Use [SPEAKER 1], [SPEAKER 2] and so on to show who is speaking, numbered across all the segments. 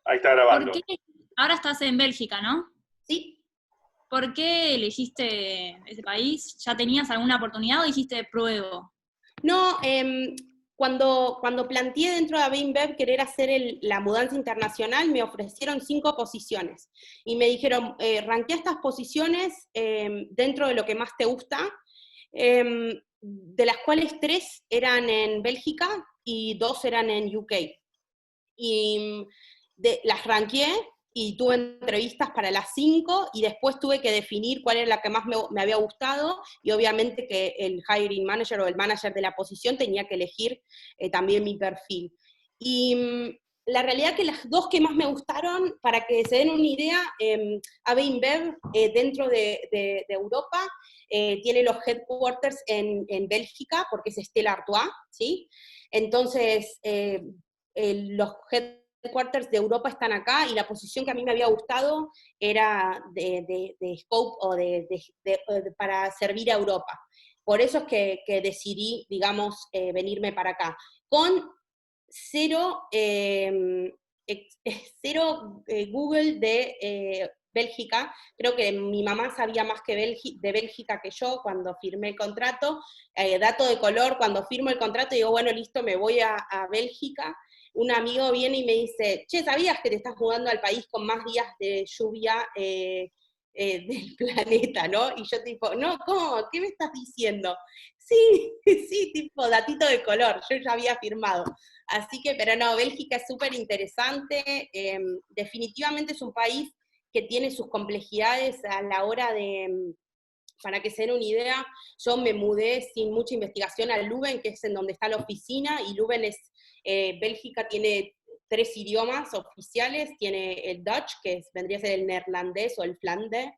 [SPEAKER 1] Ahí está
[SPEAKER 2] ¿Por
[SPEAKER 1] grabando.
[SPEAKER 2] qué? Ahora estás en Bélgica, ¿no?
[SPEAKER 3] ¿Sí?
[SPEAKER 2] ¿Por qué elegiste ese país? ¿Ya tenías alguna oportunidad o dijiste pruebo?
[SPEAKER 3] No, cuando planteé dentro de ABINBEV querer hacer la mudanza internacional, me ofrecieron 5 posiciones. Y me dijeron, ranquea estas posiciones dentro de lo que más te gusta, de las cuales 3 eran en Bélgica y 2 eran en UK. Y las ranqué y tuve entrevistas para las 5 y después tuve que definir cuál era la que más me había gustado y obviamente que el hiring manager o el manager de la posición tenía que elegir también mi perfil. Y la realidad que las 2 que más me gustaron, para que se den una idea, AB InBev dentro de Europa tiene los headquarters en Bélgica, porque es Stella Artois, ¿sí? Entonces, los headquarters de Europa están acá y la posición que a mí me había gustado era de scope o para servir a Europa. Por eso es que decidí, digamos, venirme para acá. Con cero, Google de Bélgica. Creo que mi mamá sabía más de Bélgica que yo cuando firmé el contrato. Dato de color, cuando firmo el contrato digo, bueno, listo, me voy a Bélgica. Un amigo viene y me dice, che, ¿sabías que te estás mudando al país con más días de lluvia del planeta, ¿no? Y yo tipo, no, ¿cómo? ¿Qué me estás diciendo? Sí, sí, tipo, datito de color, yo ya había firmado. Así que, pero no, Bélgica es súper interesante, definitivamente es un país que tiene sus complejidades a la hora de, para que se den una idea, yo me mudé sin mucha investigación a Leuven, que es en donde está la oficina, y Leuven es, Bélgica tiene 3 idiomas oficiales, tiene el Dutch, que vendría a ser el neerlandés o el flandés,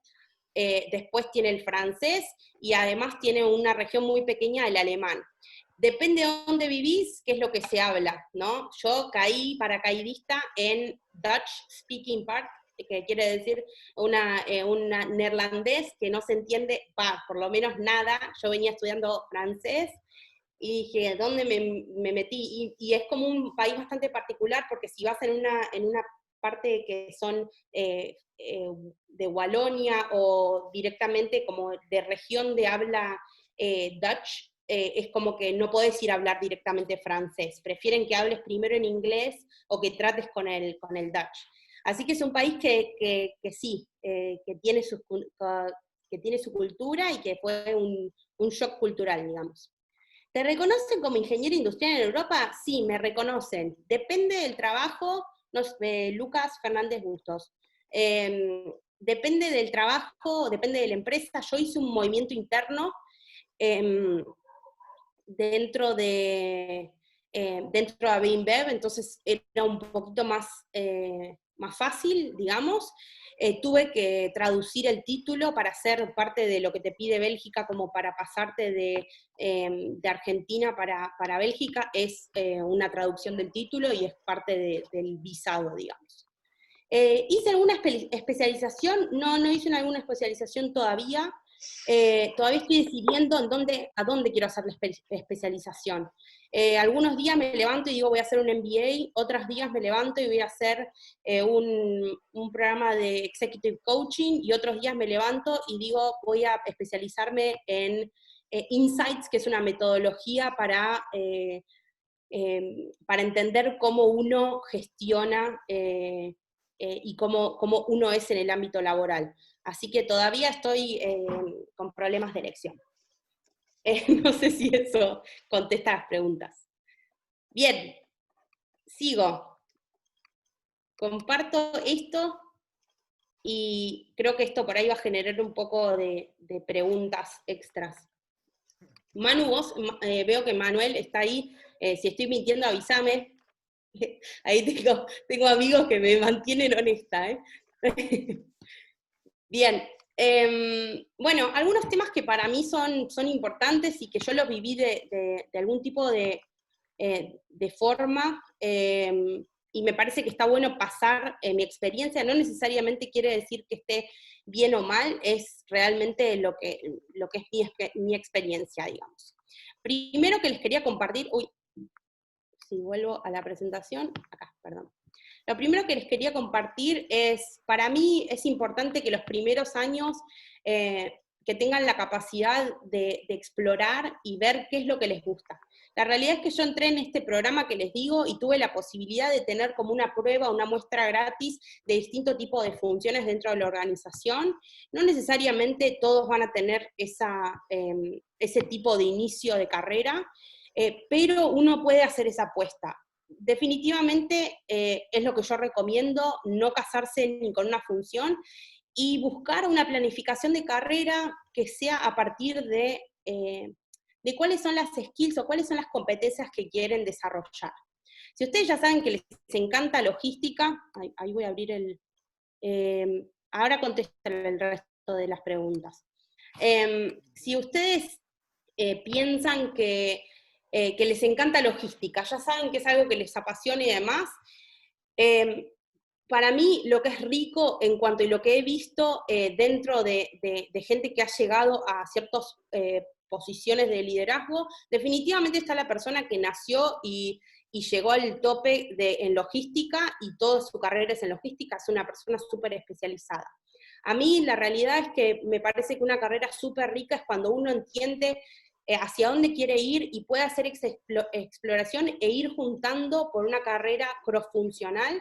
[SPEAKER 3] después tiene el francés, y además tiene una región muy pequeña, el alemán. Depende de dónde vivís, qué es lo que se habla, ¿no? Yo caí paracaidista en Dutch Speaking Part, que quiere decir una neerlandés que no se entiende, por lo menos nada. Yo venía estudiando francés y dije, ¿dónde me metí? Y es como un país bastante particular porque si vas en una parte que son de Wallonia o directamente como de región de habla Dutch, es como que no podés ir a hablar directamente francés. Prefieren que hables primero en inglés o que trates con el Dutch. Así que es un país que sí, que tiene su cultura y que fue un shock cultural, digamos. ¿Te reconocen como ingeniero industrial en Europa? Sí, me reconocen. Depende del trabajo, no sé, Lucas Fernández Bustos. Depende del trabajo, depende de la empresa. Yo hice un movimiento interno eh, dentro de BIMBEV, entonces era un poquito más fácil, digamos. Tuve que traducir el título para ser parte de lo que te pide Bélgica, como para pasarte de Argentina para Bélgica, es una traducción del título y es parte del visado, digamos. ¿Hice alguna especialización? No, no hice alguna especialización todavía. Todavía estoy decidiendo a dónde quiero hacer la especialización. Algunos días me levanto y digo voy a hacer un MBA, otros días me levanto y voy a hacer un programa de Executive Coaching, y otros días me levanto y digo voy a especializarme en Insights, que es una metodología para entender cómo uno gestiona y cómo uno es en el ámbito laboral. Así que todavía estoy con problemas de elección. No sé si eso contesta las preguntas. Bien, sigo. Comparto esto y creo que esto por ahí va a generar un poco de preguntas extras. Manu, vos, veo que Manuel está ahí. Si estoy mintiendo, avísame. Ahí tengo amigos que me mantienen honesta, ¿eh? Bien, bueno, algunos temas que para mí son importantes y que yo los viví de algún tipo de forma, y me parece que está bueno pasar mi experiencia, no necesariamente quiere decir que esté bien o mal, es realmente lo que es mi experiencia, digamos. Primero que les quería compartir, si vuelvo a la presentación, acá, perdón. Lo primero que les quería compartir es, para mí es importante que los primeros años que tengan la capacidad de explorar y ver qué es lo que les gusta. La realidad es que yo entré en este programa que les digo y tuve la posibilidad de tener como una prueba, una muestra gratis de distintos tipos de funciones dentro de la organización. No necesariamente todos van a tener ese tipo de inicio de carrera, pero uno puede hacer esa apuesta. Definitivamente es lo que yo recomiendo, no casarse ni con una función y buscar una planificación de carrera que sea a partir de cuáles son las skills o cuáles son las competencias que quieren desarrollar. Si ustedes ya saben que les encanta logística, ahí voy a abrir ahora contesto el resto de las preguntas. Si ustedes piensan que les encanta logística, ya saben que es algo que les apasiona y demás, para mí lo que es rico en cuanto a lo que he visto dentro de gente que ha llegado a ciertas posiciones de liderazgo, definitivamente está la persona que nació y llegó al tope en logística y toda su carrera es en logística, es una persona súper especializada. A mí la realidad es que me parece que una carrera súper rica es cuando uno entiende hacia dónde quiere ir y puede hacer exploración e ir juntando por una carrera cross-funcional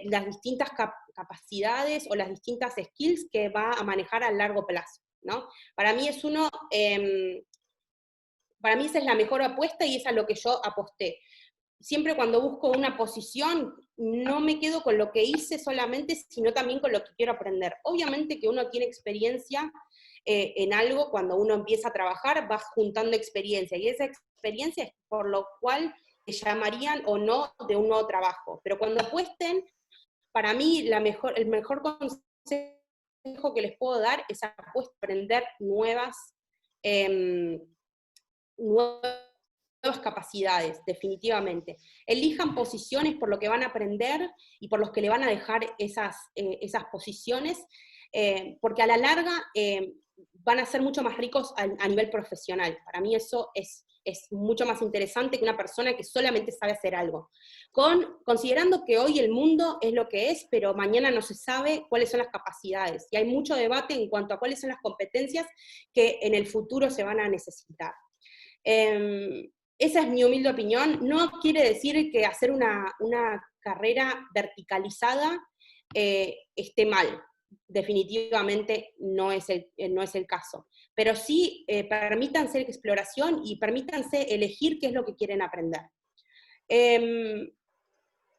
[SPEAKER 3] las distintas capacidades o las distintas skills que va a manejar a largo plazo, ¿no? Para mí para mí esa es la mejor apuesta y es a lo que yo aposté. Siempre cuando busco una posición, no me quedo con lo que hice solamente, sino también con lo que quiero aprender. Obviamente que uno tiene experiencia en algo, cuando uno empieza a trabajar, va juntando experiencia, y esa experiencia es por lo cual te llamarían o no de un nuevo trabajo. Pero cuando apuesten, para mí el mejor consejo que les puedo dar es aprender nuevas capacidades, definitivamente. Elijan posiciones por lo que van a aprender y por los que le van a dejar esas posiciones, porque a la larga van a ser mucho más ricos a nivel profesional. Para mí eso es mucho más interesante que una persona que solamente sabe hacer algo. Considerando que hoy el mundo es lo que es, pero mañana no se sabe cuáles son las capacidades, y hay mucho debate en cuanto a cuáles son las competencias que en el futuro se van a necesitar. Esa es mi humilde opinión. No quiere decir que hacer una carrera verticalizada esté mal. Definitivamente no es el caso. Pero sí, permítanse exploración y permítanse elegir qué es lo que quieren aprender.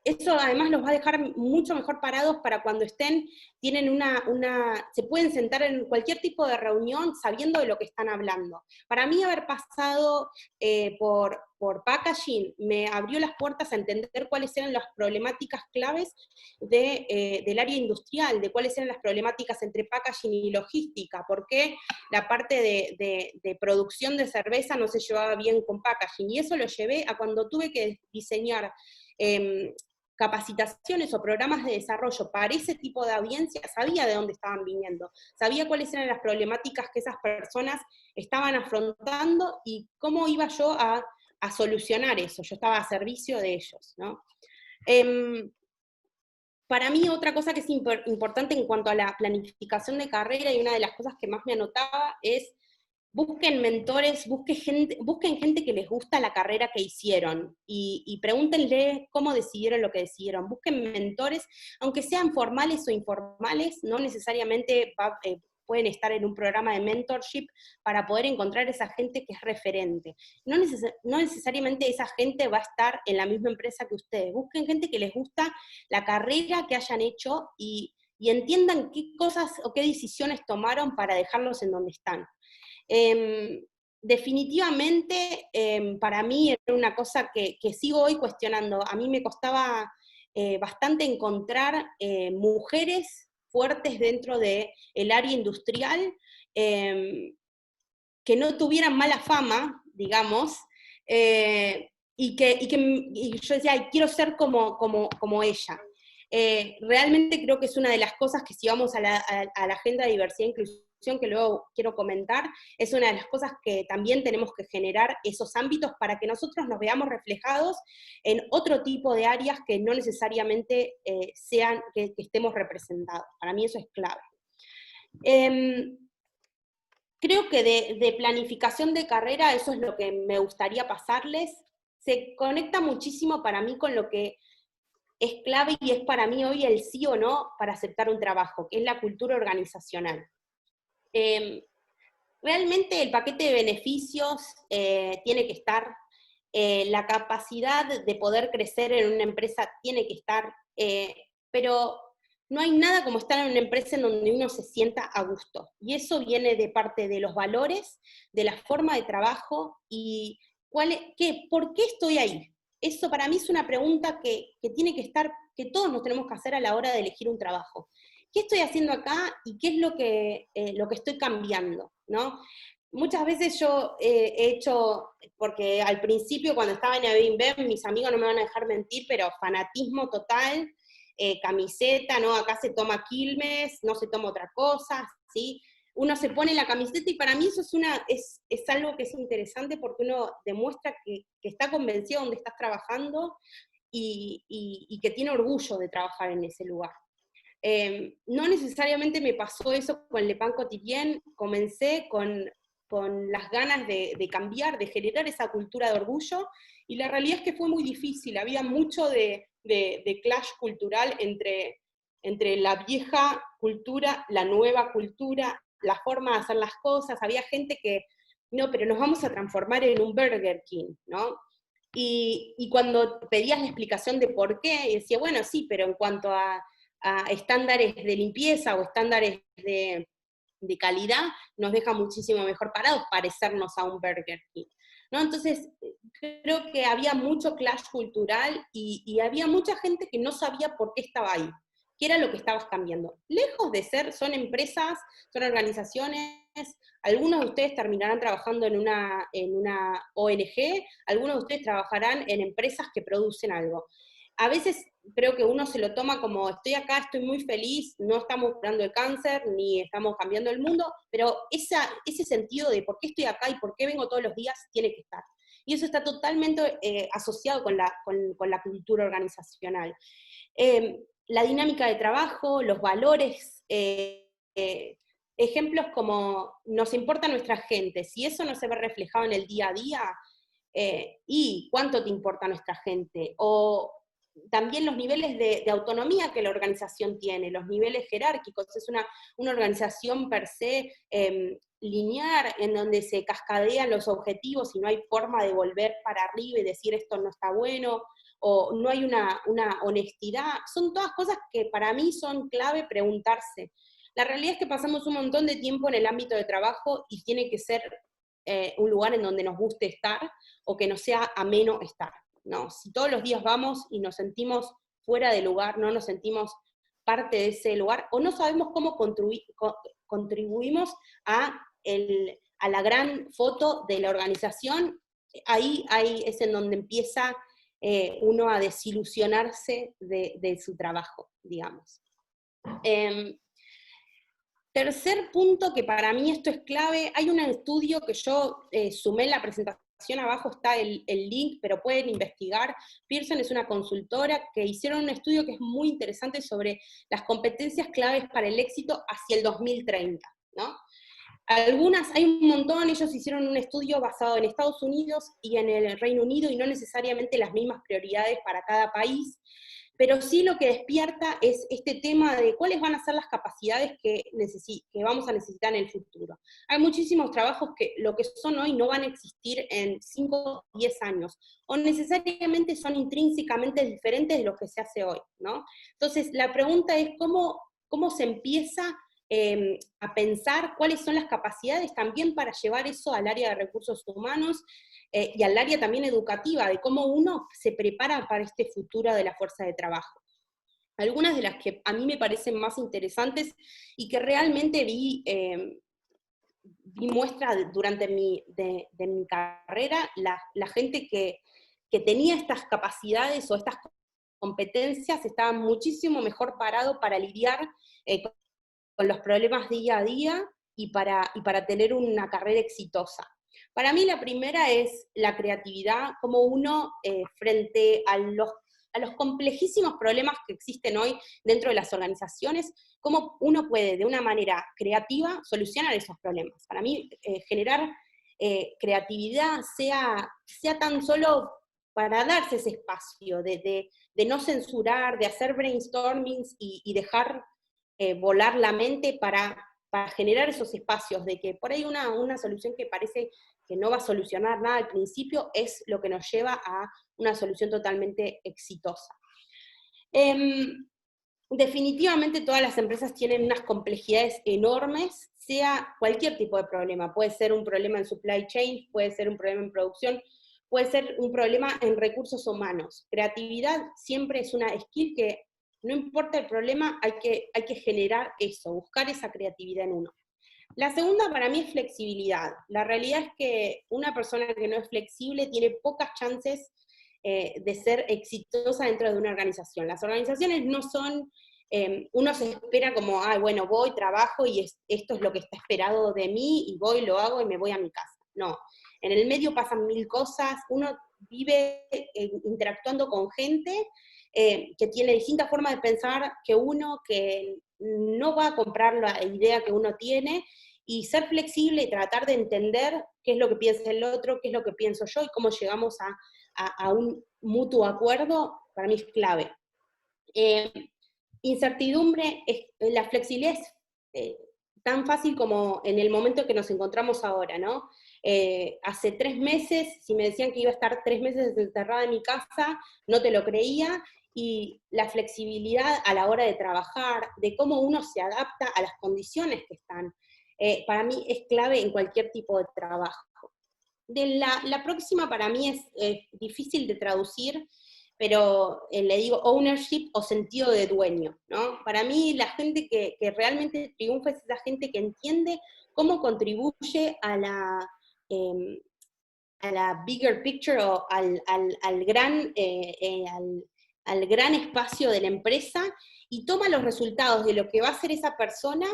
[SPEAKER 3] Eso además los va a dejar mucho mejor parados para cuando se pueden sentar en cualquier tipo de reunión sabiendo de lo que están hablando. Para mí haber pasado por packaging me abrió las puertas a entender cuáles eran las problemáticas claves del área industrial, de cuáles eran las problemáticas entre packaging y logística, por qué la parte de producción de cerveza no se llevaba bien con packaging, y eso lo llevé a cuando tuve que diseñar capacitaciones o programas de desarrollo para ese tipo de audiencia. Sabía de dónde estaban viniendo, sabía cuáles eran las problemáticas que esas personas estaban afrontando y cómo iba yo a solucionar eso. Yo estaba a servicio de ellos, ¿no? Para mí otra cosa que es importante en cuanto a la planificación de carrera, y una de las cosas que más me anotaba, es busquen mentores, busquen gente que les gusta la carrera que hicieron y pregúntenle cómo decidieron lo que decidieron. Busquen mentores, aunque sean formales o informales, no necesariamente pueden estar en un programa de mentorship para poder encontrar esa gente que es referente. No necesariamente esa gente va a estar en la misma empresa que ustedes. Busquen gente que les gusta la carrera que hayan hecho y entiendan qué cosas o qué decisiones tomaron para dejarlos en donde están. Definitivamente, para mí era una cosa que sigo hoy cuestionando. A mí me costaba bastante encontrar mujeres fuertes dentro del área industrial, que no tuvieran mala fama, digamos, y yo decía, ay, quiero ser como ella. Realmente creo que es una de las cosas que si vamos a la agenda de diversidad e inclusión que luego quiero comentar, es una de las cosas que también tenemos que generar esos ámbitos para que nosotros nos veamos reflejados en otro tipo de áreas que no necesariamente sean que estemos representados. Para mí eso es clave. Creo que de planificación de carrera, eso es lo que me gustaría pasarles. Se conecta muchísimo para mí con lo que es clave y es para mí hoy el sí o no para aceptar un trabajo, que es la cultura organizacional. Realmente el paquete de beneficios tiene que estar, la capacidad de poder crecer en una empresa tiene que estar, pero no hay nada como estar en una empresa en donde uno se sienta a gusto. Y eso viene de parte de los valores, de la forma de trabajo y ¿por qué estoy ahí? Eso para mí es una pregunta que tiene que estar, que todos nos tenemos que hacer a la hora de elegir un trabajo. ¿Qué estoy haciendo acá y qué es lo que estoy cambiando? ¿No? Muchas veces yo he hecho, porque al principio cuando estaba en Airbnb, mis amigos no me van a dejar mentir, pero fanatismo total, camiseta, ¿no? Acá se toma Quilmes, no se toma otra cosa, ¿sí? Uno se pone la camiseta y para mí eso es algo que es interesante porque uno demuestra que está convencido de donde estás trabajando y que tiene orgullo de trabajar en ese lugar. No necesariamente me pasó eso con Le Pain Quotidien, comencé con las ganas de cambiar, de generar esa cultura de orgullo, y la realidad es que fue muy difícil, había mucho de clash cultural entre la vieja cultura, la nueva cultura, la forma de hacer las cosas, había gente que, no, pero nos vamos a transformar en un Burger King, ¿no? Y cuando pedías la explicación de por qué, y decía, bueno, sí, pero en cuanto a estándares de limpieza o estándares de calidad, nos deja muchísimo mejor parados parecernos a un Burger King, ¿no? Entonces, creo que había mucho clash cultural y había mucha gente que no sabía por qué estaba ahí, qué era lo que estabas cambiando. Lejos de ser, son empresas, son organizaciones, algunos de ustedes terminarán trabajando en una ONG, algunos de ustedes trabajarán en empresas que producen algo. A veces creo que uno se lo toma como, estoy acá, estoy muy feliz, no estamos curando el cáncer, ni estamos cambiando el mundo, pero ese sentido de por qué estoy acá y por qué vengo todos los días tiene que estar. Y eso está totalmente asociado con la cultura organizacional. La dinámica de trabajo, los valores, ejemplos como nos importa nuestra gente, si eso no se ve reflejado en el día a día, ¿y cuánto te importa nuestra gente? O también los niveles de autonomía que la organización tiene, los niveles jerárquicos, es una organización per se lineal, en donde se cascadean los objetivos y no hay forma de volver para arriba y decir esto no está bueno, o no hay una honestidad, son todas cosas que para mí son clave preguntarse. La realidad es que pasamos un montón de tiempo en el ámbito de trabajo y tiene que ser un lugar en donde nos guste estar o que nos sea ameno estar, ¿no? Si todos los días vamos y nos sentimos fuera de lugar, no nos sentimos parte de ese lugar, o no sabemos cómo contribuimos a la gran foto de la organización, ahí es en donde empieza uno a desilusionarse de su trabajo, digamos. Tercer punto, que para mí esto es clave, hay un estudio que yo sumé en la presentación, abajo está el link, pero pueden investigar. Pearson es una consultora que hicieron un estudio que es muy interesante sobre las competencias claves para el éxito hacia el 2030, ¿no? Algunas, hay un montón, ellos hicieron un estudio basado en Estados Unidos y en el Reino Unido, y no necesariamente las mismas prioridades para cada país, pero sí lo que despierta es este tema de cuáles van a ser las capacidades que vamos a necesitar en el futuro. Hay muchísimos trabajos que lo que son hoy no van a existir en 5 o 10 años, o necesariamente son intrínsecamente diferentes de lo que se hace hoy, ¿no? Entonces, la pregunta es cómo se empieza a pensar cuáles son las capacidades también para llevar eso al área de recursos humanos, y al área también educativa, de cómo uno se prepara para este futuro de la fuerza de trabajo. Algunas de las que a mí me parecen más interesantes y que realmente vi muestra durante mi carrera, la gente que tenía estas capacidades o estas competencias estaba muchísimo mejor parado para lidiar con los problemas día a día y para tener una carrera exitosa. Para mí la primera es la creatividad, como uno frente a los complejísimos problemas que existen hoy dentro de las organizaciones, cómo uno puede de una manera creativa solucionar esos problemas. Para mí generar creatividad sea tan solo para darse ese espacio de no censurar, de hacer brainstormings y dejar volar la mente para generar esos espacios, de que por ahí una solución que parece que no va a solucionar nada al principio es lo que nos lleva a una solución totalmente exitosa. Definitivamente todas las empresas tienen unas complejidades enormes, sea cualquier tipo de problema. Puede ser un problema en supply chain, puede ser un problema en producción, puede ser un problema en recursos humanos. Creatividad siempre es una skill que, no importa el problema, hay que generar eso, buscar esa creatividad en uno. La segunda para mí es flexibilidad. La realidad es que una persona que no es flexible tiene pocas chances de ser exitosa dentro de una organización. Las organizaciones no son, uno se espera como, bueno, voy, trabajo y esto es lo que está esperado de mí y voy, lo hago y me voy a mi casa. No, en el medio pasan mil cosas, uno vive interactuando con gente que tiene distintas formas de pensar que uno, que no va a comprar la idea que uno tiene, y ser flexible y tratar de entender qué es lo que piensa el otro, qué es lo que pienso yo, y cómo llegamos a un mutuo acuerdo, para mí es clave. Incertidumbre, la flexibilidad es tan fácil como en el momento que nos encontramos ahora, ¿no? Hace 3 meses, si me decían que iba a estar 3 meses encerrada en mi casa, no te lo creía, y la flexibilidad a la hora de trabajar, de cómo uno se adapta a las condiciones que están, para mí es clave en cualquier tipo de trabajo. La próxima para mí es difícil de traducir, pero le digo ownership o sentido de dueño, ¿no? Para mí la gente que realmente triunfa es esa gente que entiende cómo contribuye a la bigger picture o al gran espacio de la empresa y toma los resultados de lo que va a hacer esa persona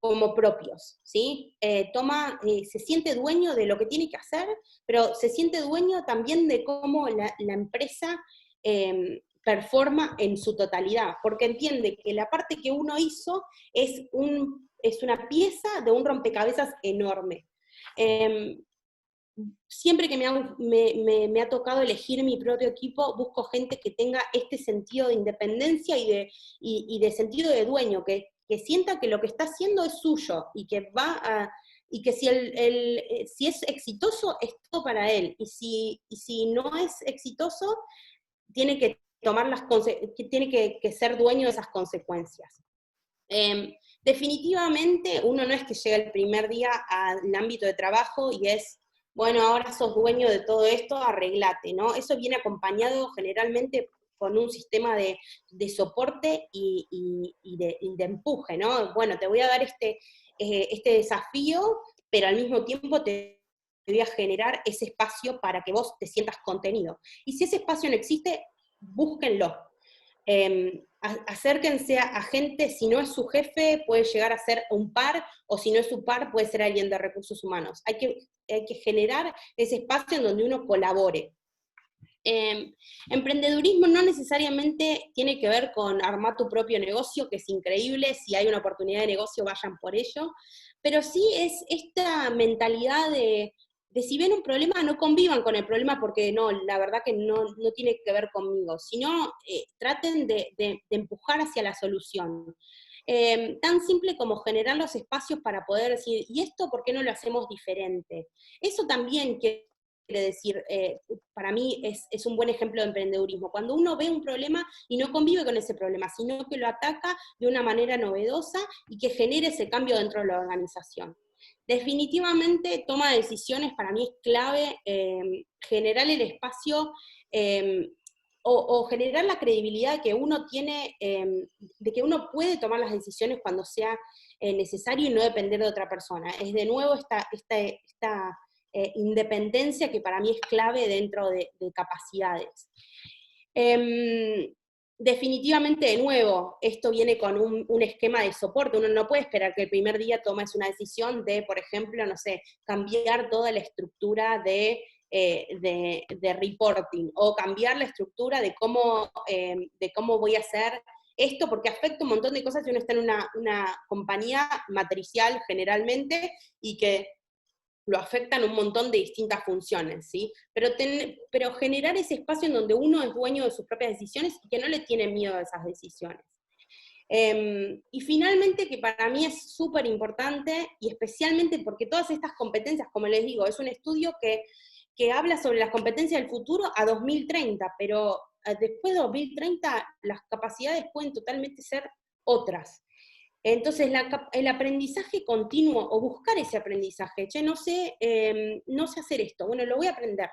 [SPEAKER 3] como propios, ¿sí? Se siente dueño de lo que tiene que hacer, pero se siente dueño también de cómo la empresa performa en su totalidad, porque entiende que la parte que uno hizo es una pieza de un rompecabezas enorme. Siempre que me ha tocado elegir mi propio equipo, busco gente que tenga este sentido de independencia y de sentido de dueño, que sienta que lo que está haciendo es suyo, y que y que si es exitoso, es todo para él, y si no es exitoso, tiene que tiene que ser dueño de esas consecuencias. Definitivamente, uno no es que llega el primer día al ámbito de trabajo y es, bueno, ahora sos dueño de todo esto, arreglate, ¿no? Eso viene acompañado generalmente con un sistema de soporte y de empuje, ¿no? Bueno, te voy a dar este desafío, pero al mismo tiempo te voy a generar ese espacio para que vos te sientas contenido. Y si ese espacio no existe, búsquenlo. Acérquense a gente, si no es su jefe, puede llegar a ser un par, o si no es su par, puede ser alguien de recursos humanos. Hay que generar ese espacio en donde uno colabore. Emprendedurismo no necesariamente tiene que ver con armar tu propio negocio, que es increíble, si hay una oportunidad de negocio vayan por ello, pero sí es esta mentalidad de si ven un problema, no convivan con el problema porque no, la verdad que no tiene que ver conmigo, sino traten de empujar hacia la solución. Tan simple como generar los espacios para poder decir, ¿y esto por qué no lo hacemos diferente? Eso también quiere decir, para mí es un buen ejemplo de emprendedurismo, cuando uno ve un problema y no convive con ese problema, sino que lo ataca de una manera novedosa y que genere ese cambio dentro de la organización. Definitivamente, toma de decisiones para mí es clave, generar el espacio o generar la credibilidad que uno tiene, de que uno puede tomar las decisiones cuando sea necesario y no depender de otra persona. Es de nuevo esta independencia que para mí es clave dentro de capacidades. definitivamente, de nuevo, esto viene con un esquema de soporte. Uno no puede esperar que el primer día tomes una decisión de, por ejemplo, no sé, cambiar toda la estructura de reporting, o cambiar la estructura de cómo voy a hacer esto, porque afecta un montón de cosas si uno está en una compañía matricial generalmente, y que lo afectan un montón de distintas funciones, ¿sí? Pero generar ese espacio en donde uno es dueño de sus propias decisiones y que no le tiene miedo a esas decisiones. Y finalmente, que para mí es súper importante, y especialmente porque todas estas competencias, como les digo, es un estudio que habla sobre las competencias del futuro a 2030, pero después de 2030 las capacidades pueden totalmente ser otras. Entonces, el aprendizaje continuo, o buscar ese aprendizaje, no sé hacer esto, bueno, lo voy a aprender,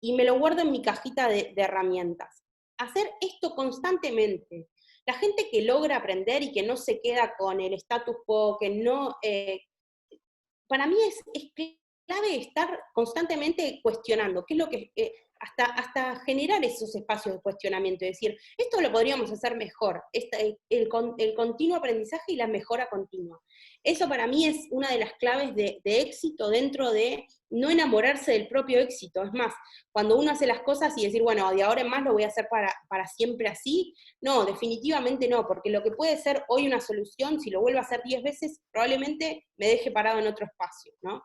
[SPEAKER 3] y me lo guardo en mi cajita de herramientas. Hacer esto constantemente. La gente que logra aprender y que no se queda con el status quo, que no, para mí es clave estar constantemente cuestionando, qué es lo que, hasta generar esos espacios de cuestionamiento, es decir, esto lo podríamos hacer mejor, el continuo aprendizaje y la mejora continua. Eso para mí es una de las claves de éxito, dentro de no enamorarse del propio éxito. Es más, cuando uno hace las cosas y decir, bueno, de ahora en más lo voy a hacer para siempre así, no, definitivamente no, porque lo que puede ser hoy una solución, si lo vuelvo a hacer 10 veces, probablemente me deje parado en otro espacio, ¿no?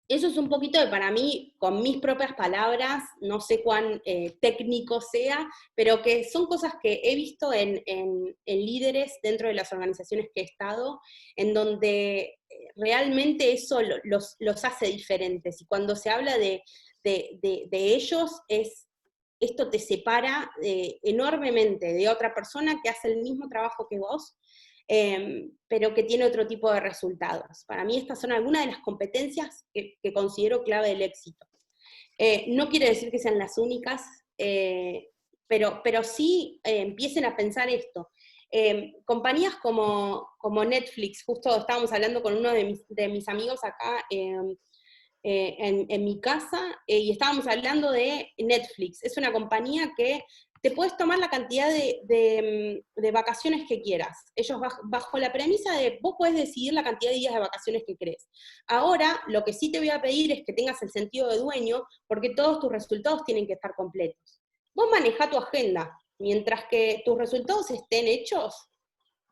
[SPEAKER 3] Eso es un poquito de, para mí, con mis propias palabras, no sé cuán técnico sea, pero que son cosas que he visto en líderes dentro de las organizaciones que he estado, en donde realmente eso los hace diferentes. Y cuando se habla de ellos, esto te separa enormemente de otra persona que hace el mismo trabajo que vos, pero que tiene otro tipo de resultados. Para mí estas son algunas de las competencias que considero clave del éxito. No quiere decir que sean las únicas, pero sí empiecen a pensar esto. Compañías como Netflix, justo estábamos hablando con uno de mis amigos acá en mi casa, y estábamos hablando de Netflix. Es una compañía que te puedes tomar la cantidad de vacaciones que quieras. Ellos bajo la premisa de vos podés decidir la cantidad de días de vacaciones que querés. Ahora, lo que sí te voy a pedir es que tengas el sentido de dueño, porque todos tus resultados tienen que estar completos. Vos manejá tu agenda. Mientras que tus resultados estén hechos,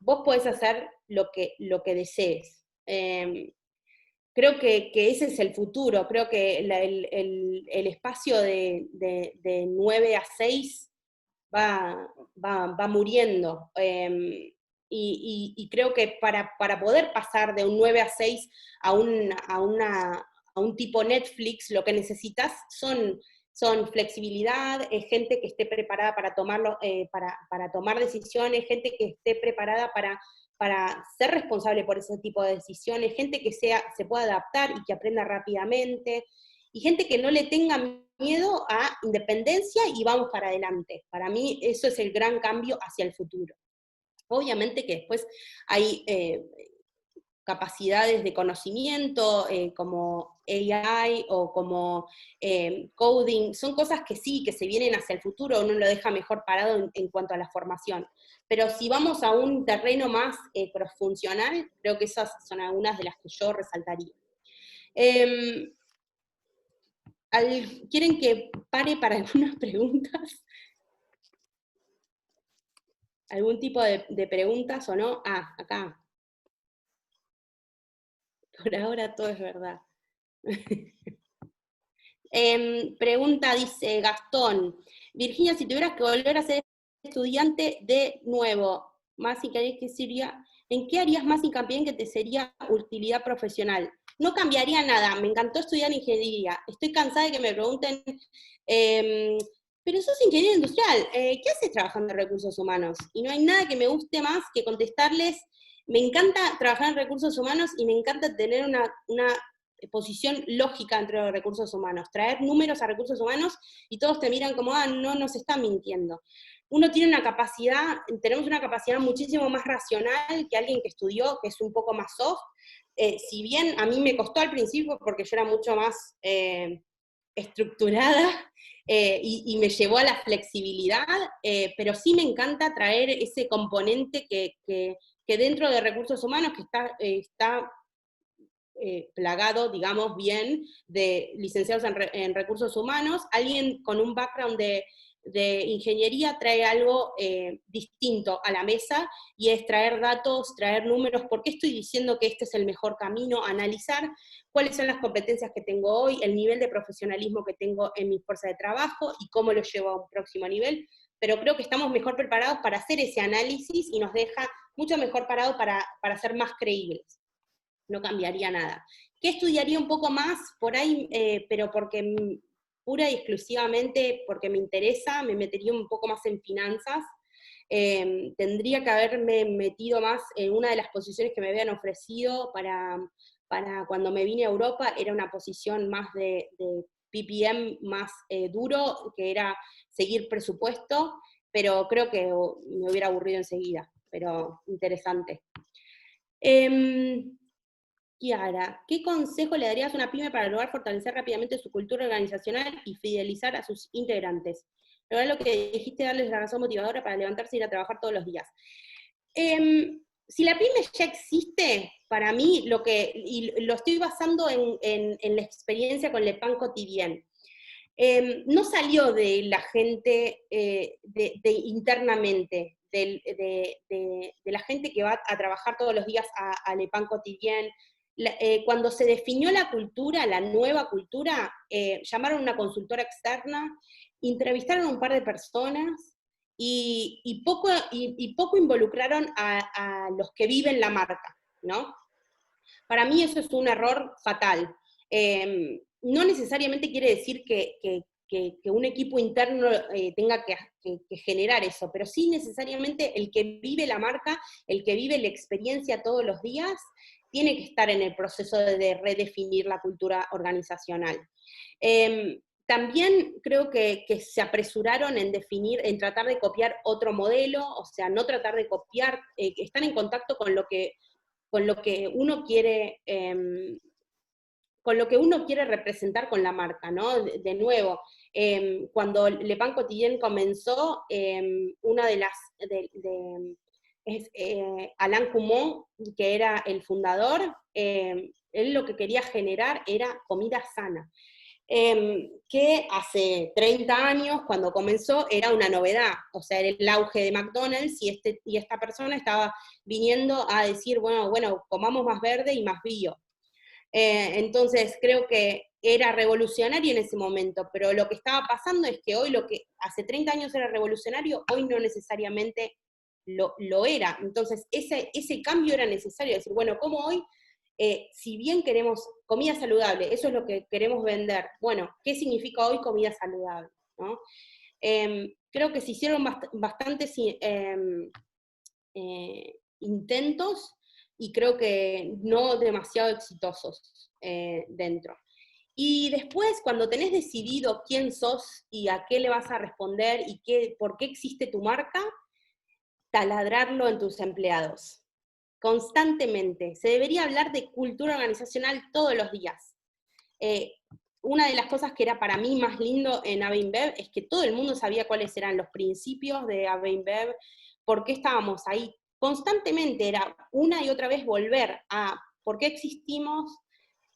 [SPEAKER 3] vos podés hacer lo que desees. Creo que ese es el futuro. Creo que el espacio de 9 a 6 va muriendo. Y creo que para poder pasar de un 9 a 6 a un tipo Netflix, lo que necesitas son flexibilidad, gente que esté preparada para tomar decisiones, gente que esté preparada para ser responsable por ese tipo de decisiones, gente que se pueda adaptar y que aprenda rápidamente, y gente que no le tenga miedo a independencia y vamos para adelante. Para mí eso es el gran cambio hacia el futuro. Obviamente que después hay capacidades de conocimiento, como AI o como coding, son cosas que sí, que se vienen hacia el futuro, uno lo deja mejor parado en cuanto a la formación. Pero si vamos a un terreno más cross-funcional, creo que esas son algunas de las que yo resaltaría. ¿Quieren que pare para algunas preguntas? ¿Algún tipo de preguntas o no? Ah, acá. Por ahora todo es verdad. Pregunta, dice Gastón. Virginia, si tuvieras que volver a ser estudiante de nuevo, ¿en qué harías más hincapié en que te sería utilidad profesional? No cambiaría nada, me encantó estudiar ingeniería. Estoy cansada de que me pregunten, pero sos ingeniero industrial, ¿qué haces trabajando en recursos humanos? Y no hay nada que me guste más que contestarles, me encanta trabajar en recursos humanos y me encanta tener una posición lógica entre los recursos humanos, traer números a recursos humanos y todos te miran como, no nos están mintiendo. Tenemos una capacidad muchísimo más racional que alguien que estudió, que es un poco más soft. Si bien a mí me costó al principio porque yo era mucho más estructurada y me llevó a la flexibilidad, pero sí me encanta traer ese componente que dentro de recursos humanos, que está plagado, digamos, bien, de licenciados en recursos humanos, alguien con un background de ingeniería trae algo distinto a la mesa, y es traer datos, traer números. ¿Por qué estoy diciendo que este es el mejor camino? Analizar cuáles son las competencias que tengo hoy, el nivel de profesionalismo que tengo en mi fuerza de trabajo y cómo lo llevo a un próximo nivel. Pero creo que estamos mejor preparados para hacer ese análisis y nos deja mucho mejor parados para ser más creíbles. No cambiaría nada. ¿Qué estudiaría un poco más? Por ahí, pero porque pura y exclusivamente porque me interesa, me metería un poco más en finanzas. Tendría que haberme metido más en una de las posiciones que me habían ofrecido para cuando me vine a Europa. Era una posición más de PPM más duro, que era seguir presupuesto, pero creo que me hubiera aburrido enseguida, pero interesante. Kiara, ¿qué consejo le darías a una pyme para lograr fortalecer rápidamente su cultura organizacional y fidelizar a sus integrantes? Lograr lo que dijiste, darles la razón motivadora para levantarse y ir a trabajar todos los días. Si la pyme ya existe, para mí, y lo estoy basando en la experiencia con Le Pan Quotidien, no salió de la gente internamente, de la gente que va a trabajar todos los días a Le Pan Quotidien. Cuando se definió la cultura, la nueva cultura, llamaron a una consultora externa, entrevistaron a un par de personas y poco involucraron a los que viven la marca, ¿no? Para mí eso es un error fatal. No necesariamente quiere decir que un equipo interno tenga que generar eso, pero sí necesariamente el que vive la marca, el que vive la experiencia todos los días, tiene que estar en el proceso de redefinir la cultura organizacional. También creo que se apresuraron en tratar de copiar otro modelo, o sea, no tratar de copiar, están en contacto con lo que uno quiere, con lo que uno quiere representar con la marca, ¿no? De nuevo, cuando Le Pan Quotidien comenzó, una de las, es Alain Cumont, que era el fundador, él lo que quería generar era comida sana. Que hace 30 años, cuando comenzó, era una novedad, o sea, era el auge de McDonald's, y esta persona estaba viniendo a decir, bueno, comamos más verde y más bio. Entonces, creo que era revolucionario en ese momento, pero lo que estaba pasando es que hoy lo que hace 30 años era revolucionario, hoy no necesariamente lo era. Entonces, ese cambio era necesario, decir, bueno, ¿cómo hoy si bien queremos comida saludable, eso es lo que queremos vender, bueno, ¿qué significa hoy comida saludable? ¿No? Creo que se hicieron bastantes intentos, y creo que no demasiado exitosos dentro. Y después, cuando tenés decidido quién sos y a qué le vas a responder y por qué existe tu marca, taladrarlo en tus empleados. Constantemente. Se debería hablar de cultura organizacional todos los días. Una de las cosas que era para mí más lindo en AB InBev es que todo el mundo sabía cuáles eran los principios de AB InBev, por qué estábamos ahí. Constantemente era una y otra vez volver a por qué existimos,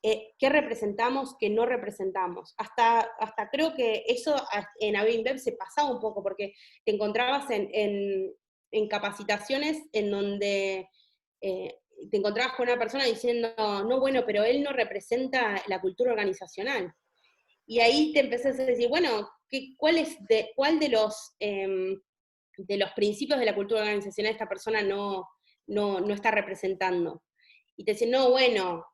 [SPEAKER 3] qué representamos, qué no representamos. Hasta creo que eso en AB InBev se pasaba un poco, porque te encontrabas en capacitaciones en donde te encontrabas con una persona diciendo, no, bueno, pero él no representa la cultura organizacional. Y ahí te empezás a decir, bueno, ¿cuál de los principios de la cultura organizacional esta persona no está representando? Y te dicen, no, bueno,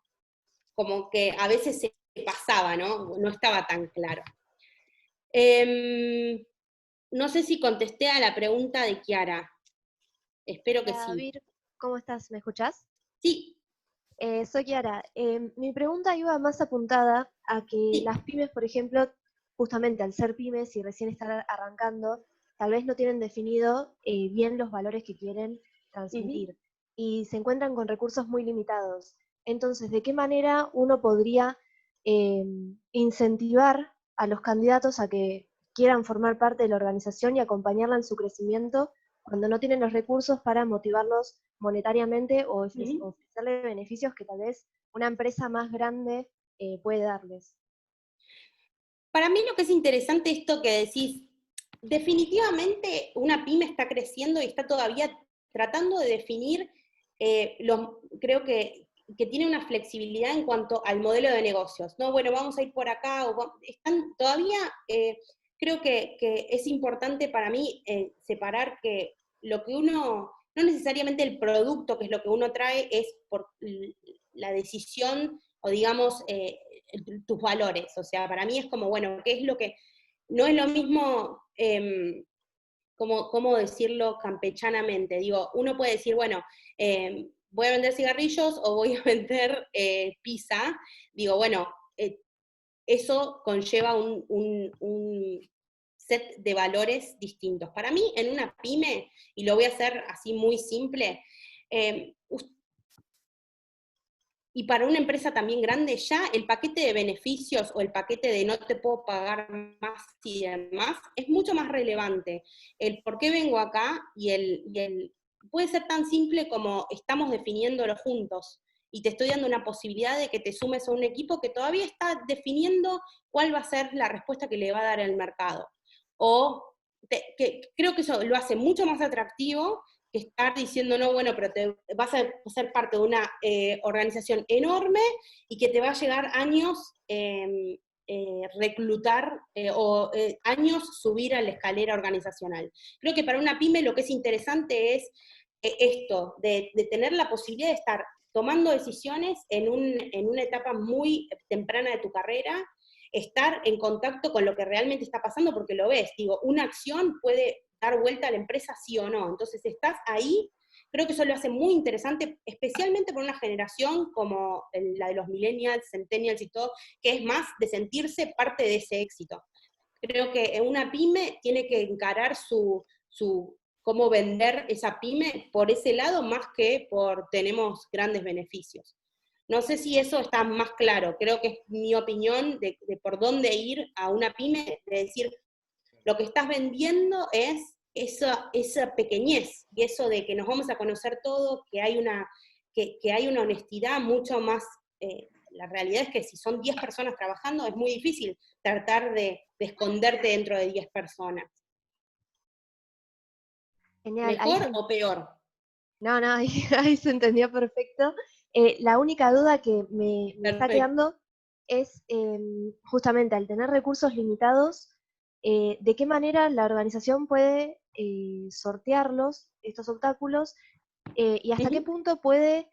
[SPEAKER 3] como que a veces se pasaba, ¿no? No estaba tan claro. No sé si contesté a la pregunta de Kiara. Espero que sí.
[SPEAKER 1] Vir, ¿cómo estás? ¿Me escuchás?
[SPEAKER 3] Sí.
[SPEAKER 1] Soy Kiara. Mi pregunta iba más apuntada a que
[SPEAKER 3] Sí.
[SPEAKER 1] las pymes, por ejemplo, justamente al ser pymes y recién estar arrancando, tal vez no tienen definido bien los valores que quieren transmitir y se encuentran con recursos muy limitados. Entonces, ¿de qué manera uno podría incentivar a los candidatos a que quieran formar parte de la organización y acompañarla en su crecimiento cuando no tienen los recursos para motivarlos monetariamente o ofrecerle beneficios que tal vez una empresa más grande puede darles.
[SPEAKER 3] Para mí lo que es interesante esto que decís, definitivamente una pyme está creciendo y está todavía tratando de definir, creo que tiene una flexibilidad en cuanto al modelo de negocios, ¿no? Bueno, vamos a ir por acá, están todavía, creo que es importante para mí separar que lo que uno, no necesariamente el producto, que es lo que uno trae, es por la decisión, o digamos, tus valores. O sea, para mí es como, bueno, ¿qué es lo que, no es lo mismo, ¿cómo decirlo campechanamente? Digo, uno puede decir, bueno, voy a vender cigarrillos o voy a vender pizza. Digo, bueno, eso conlleva un set de valores distintos. Para mí, en una pyme, y lo voy a hacer así muy simple, y para una empresa también grande, ya el paquete de beneficios o el paquete de no te puedo pagar más y demás es mucho más relevante. El por qué vengo acá y el puede ser tan simple como estamos definiéndolo juntos y te estoy dando una posibilidad de que te sumes a un equipo que todavía está definiendo cuál va a ser la respuesta que le va a dar el mercado. O creo que eso lo hace mucho más atractivo que estar diciendo, no, bueno, pero te vas a ser parte de una organización enorme y que te va a llegar años reclutar o años subir a la escalera organizacional. Creo que para una pyme lo que es interesante es esto, de tener la posibilidad de estar tomando decisiones en una etapa muy temprana de tu carrera, estar en contacto con lo que realmente está pasando, porque lo ves, digo, una acción puede dar vuelta a la empresa sí o no, entonces estás ahí, creo que eso lo hace muy interesante, especialmente por una generación como la de los millennials, centennials y todo, que es más de sentirse parte de ese éxito. Creo que una pyme tiene que encarar cómo vender esa pyme por ese lado más que por tenemos grandes beneficios. No sé si eso está más claro, creo que es mi opinión de por dónde ir a una pyme, de decir, lo que estás vendiendo es esa pequeñez, y eso de que nos vamos a conocer todos, que hay una honestidad mucho más, la realidad es que si son 10 personas trabajando, es muy difícil tratar de esconderte dentro de 10 personas.
[SPEAKER 1] Genial.
[SPEAKER 3] ¿Mejor o peor?
[SPEAKER 1] No, ahí se entendió perfecto. La única duda que me está
[SPEAKER 3] Perfecto.
[SPEAKER 1] quedando es justamente al tener recursos limitados, ¿de qué manera la organización puede sortearlos, estos obstáculos, y hasta qué punto puede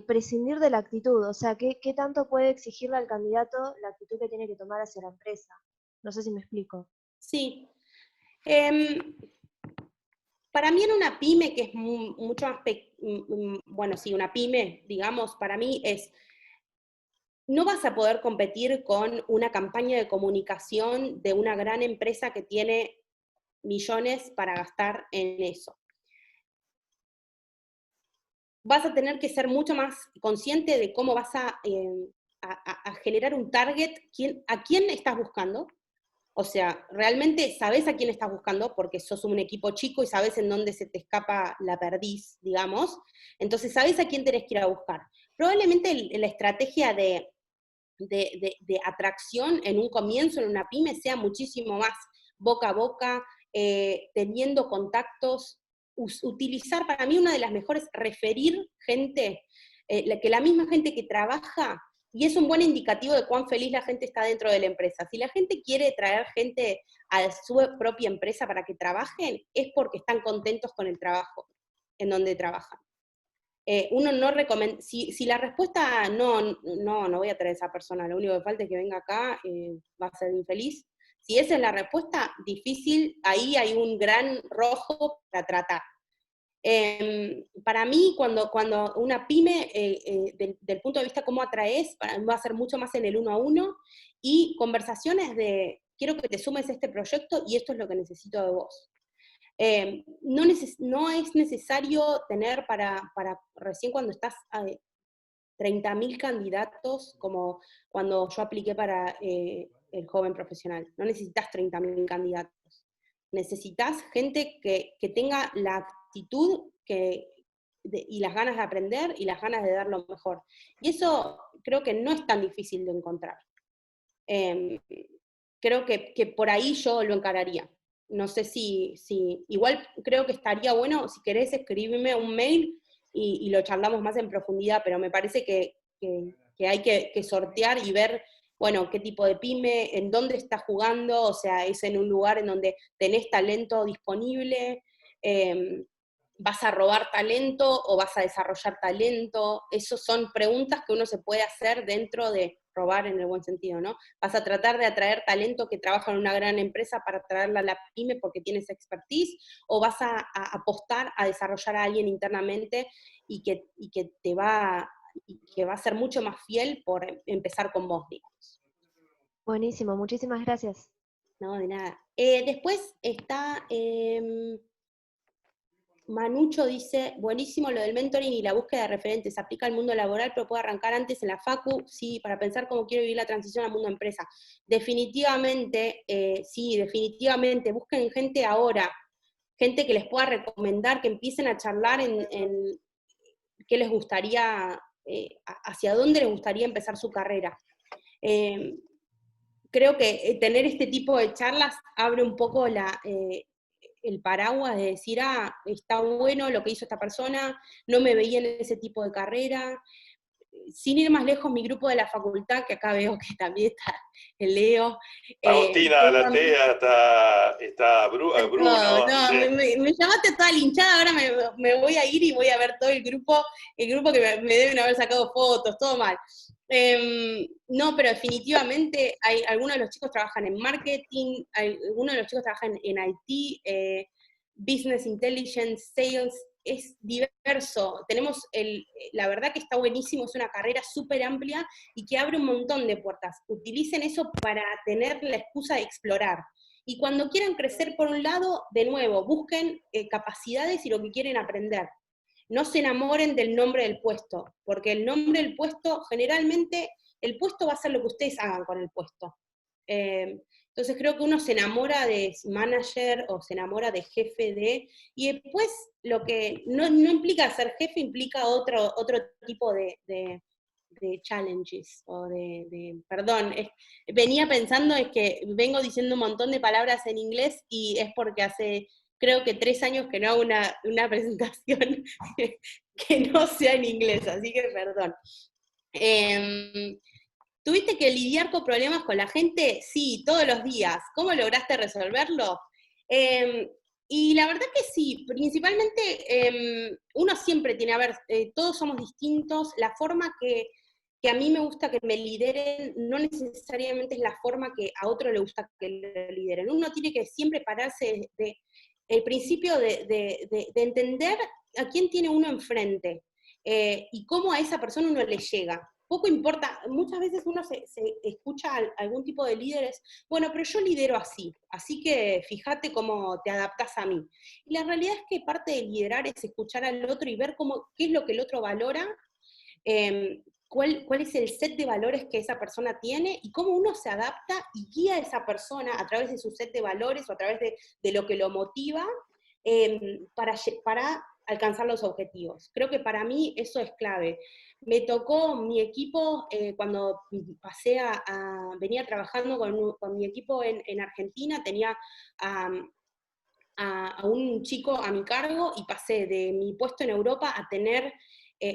[SPEAKER 1] prescindir de la actitud? O sea, ¿qué tanto puede exigirle al candidato la actitud que tiene que tomar hacia la empresa? No sé si me explico.
[SPEAKER 3] Sí. Para mí en una pyme, que es mucho más, bueno, sí, una pyme, digamos, para mí es, no vas a poder competir con una campaña de comunicación de una gran empresa que tiene millones para gastar en eso. Vas a tener que ser mucho más consciente de cómo vas a generar un target, a quién estás buscando. O sea, realmente sabes a quién estás buscando porque sos un equipo chico y sabes en dónde se te escapa la perdiz, digamos. Entonces sabes a quién tenés que ir a buscar. Probablemente la estrategia de atracción en un comienzo, en una pyme, sea muchísimo más boca a boca, teniendo contactos, utilizar, para mí una de las mejores, referir gente, que la misma gente que trabaja, y es un buen indicativo de cuán feliz la gente está dentro de la empresa. Si la gente quiere traer gente a su propia empresa para que trabajen, es porque están contentos con el trabajo en donde trabajan. Uno no recomienda, si la respuesta no voy a traer a esa persona, lo único que falta es que venga acá, va a ser infeliz. Si esa es la respuesta, difícil, ahí hay un gran rojo para tratar. Para mí, cuando una pyme, del punto de vista cómo atraes, va a ser mucho más en el 1 a 1, y conversaciones de, quiero que te sumes a este proyecto y esto es lo que necesito de vos. No es necesario tener para recién cuando estás 30.000 candidatos, como cuando yo apliqué para el joven profesional, no necesitas 30.000 candidatos. Necesitas gente que tenga la actitud y las ganas de aprender y las ganas de dar lo mejor. Y eso creo que no es tan difícil de encontrar. Creo que por ahí yo lo encararía. No sé si igual creo que estaría bueno, si querés escribirme un mail y lo charlamos más en profundidad, pero me parece que hay que sortear y ver, bueno, qué tipo de pyme, en dónde estás jugando, o sea, es en un lugar en donde tenés talento disponible, vas a robar talento o vas a desarrollar talento. Esas son preguntas que uno se puede hacer dentro de robar en el buen sentido, ¿no? Vas a tratar de atraer talento que trabaja en una gran empresa para traerla a la pyme porque tienes expertise, o vas a apostar a desarrollar a alguien internamente y que va a ser mucho más fiel por empezar con vos, digamos.
[SPEAKER 1] Buenísimo, muchísimas gracias.
[SPEAKER 3] No, de nada. Después está Manucho, dice, buenísimo lo del mentoring y la búsqueda de referentes, aplica al mundo laboral, pero puede arrancar antes en la facu, sí, para pensar cómo quiero vivir la transición al mundo empresa. Definitivamente, sí, definitivamente, busquen gente ahora, gente que les pueda recomendar, que empiecen a charlar en qué les gustaría, hacia dónde les gustaría empezar su carrera. Creo que tener este tipo de charlas abre un poco el paraguas de decir, está bueno lo que hizo esta persona, no me veía en ese tipo de carrera. Sin ir más lejos, mi grupo de la facultad, que acá veo que también está el Leo.
[SPEAKER 4] Agustina Alatea, está Bruno.
[SPEAKER 3] No,
[SPEAKER 4] Sí.
[SPEAKER 3] me llamaste toda linchada, ahora me voy a ir y voy a ver todo el grupo que me deben haber sacado fotos, todo mal. No, pero definitivamente hay algunos de los chicos trabajan en marketing, algunos de los chicos trabajan en IT, business intelligence, sales, es diverso. Tenemos la verdad que está buenísimo, es una carrera súper amplia y que abre un montón de puertas. Utilicen eso para tener la excusa de explorar. Y cuando quieran crecer por un lado, de nuevo, busquen capacidades y lo que quieren aprender. No se enamoren del nombre del puesto, porque el nombre del puesto, generalmente, el puesto va a ser lo que ustedes hagan con el puesto. Entonces creo que uno se enamora de manager o se enamora de jefe de, y después lo que no implica ser jefe, implica otro tipo de challenges, o perdón, venía pensando, es que vengo diciendo un montón de palabras en inglés y es porque hace creo que 3 años que no hago una presentación que no sea en inglés, así que perdón. ¿Tuviste que lidiar con problemas con la gente? Sí, todos los días. ¿Cómo lograste resolverlo? Y la verdad que sí, principalmente uno siempre tiene, todos somos distintos, la forma que a mí me gusta que me lideren no necesariamente es la forma que a otro le gusta que le lideren. Uno tiene que siempre pararse de el principio de entender a quién tiene uno enfrente y cómo a esa persona uno le llega. Poco importa, muchas veces uno se escucha a algún tipo de líderes, bueno, pero yo lidero así que fíjate cómo te adaptás a mí. Y la realidad es que parte de liderar es escuchar al otro y ver qué es lo que el otro valora, cuál es el set de valores que esa persona tiene y cómo uno se adapta y guía a esa persona a través de su set de valores o a través de lo que lo motiva para alcanzar los objetivos. Creo que para mí eso es clave. Me tocó mi equipo, cuando venía trabajando con mi equipo en Argentina, tenía a un chico a mi cargo y pasé de mi puesto en Europa a tener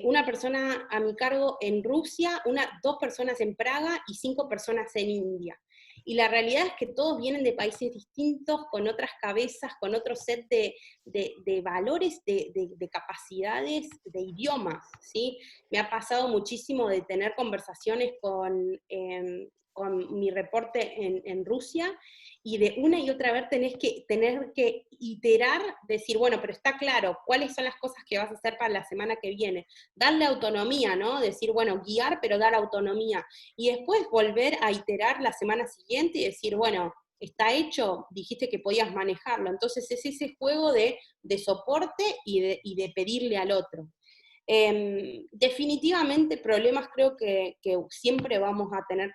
[SPEAKER 3] una persona a mi cargo en Rusia, 2 personas en Praga y 5 personas en India. Y la realidad es que todos vienen de países distintos, con otras cabezas, con otro set de valores, de capacidades, de idiomas, ¿sí? Me ha pasado muchísimo de tener conversaciones con mi reporte en Rusia, y de una y otra vez tener que iterar, decir, bueno, pero está claro, cuáles son las cosas que vas a hacer para la semana que viene. Darle autonomía, ¿no? Decir, bueno, guiar, pero dar autonomía. Y después volver a iterar la semana siguiente y decir, bueno, está hecho, dijiste que podías manejarlo. Entonces es ese juego de soporte y de pedirle al otro. Definitivamente problemas creo que siempre vamos a tener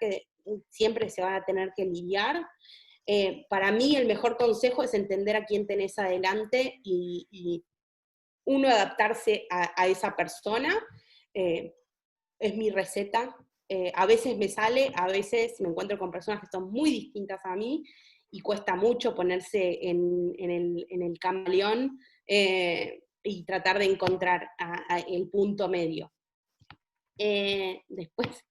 [SPEAKER 3] siempre se van a tener que lidiar. Para mí el mejor consejo es entender a quién tenés adelante y uno adaptarse a esa persona. Es mi receta. A veces me sale, a veces me encuentro con personas que son muy distintas a mí y cuesta mucho ponerse en el camaleón y tratar de encontrar el punto medio. Después,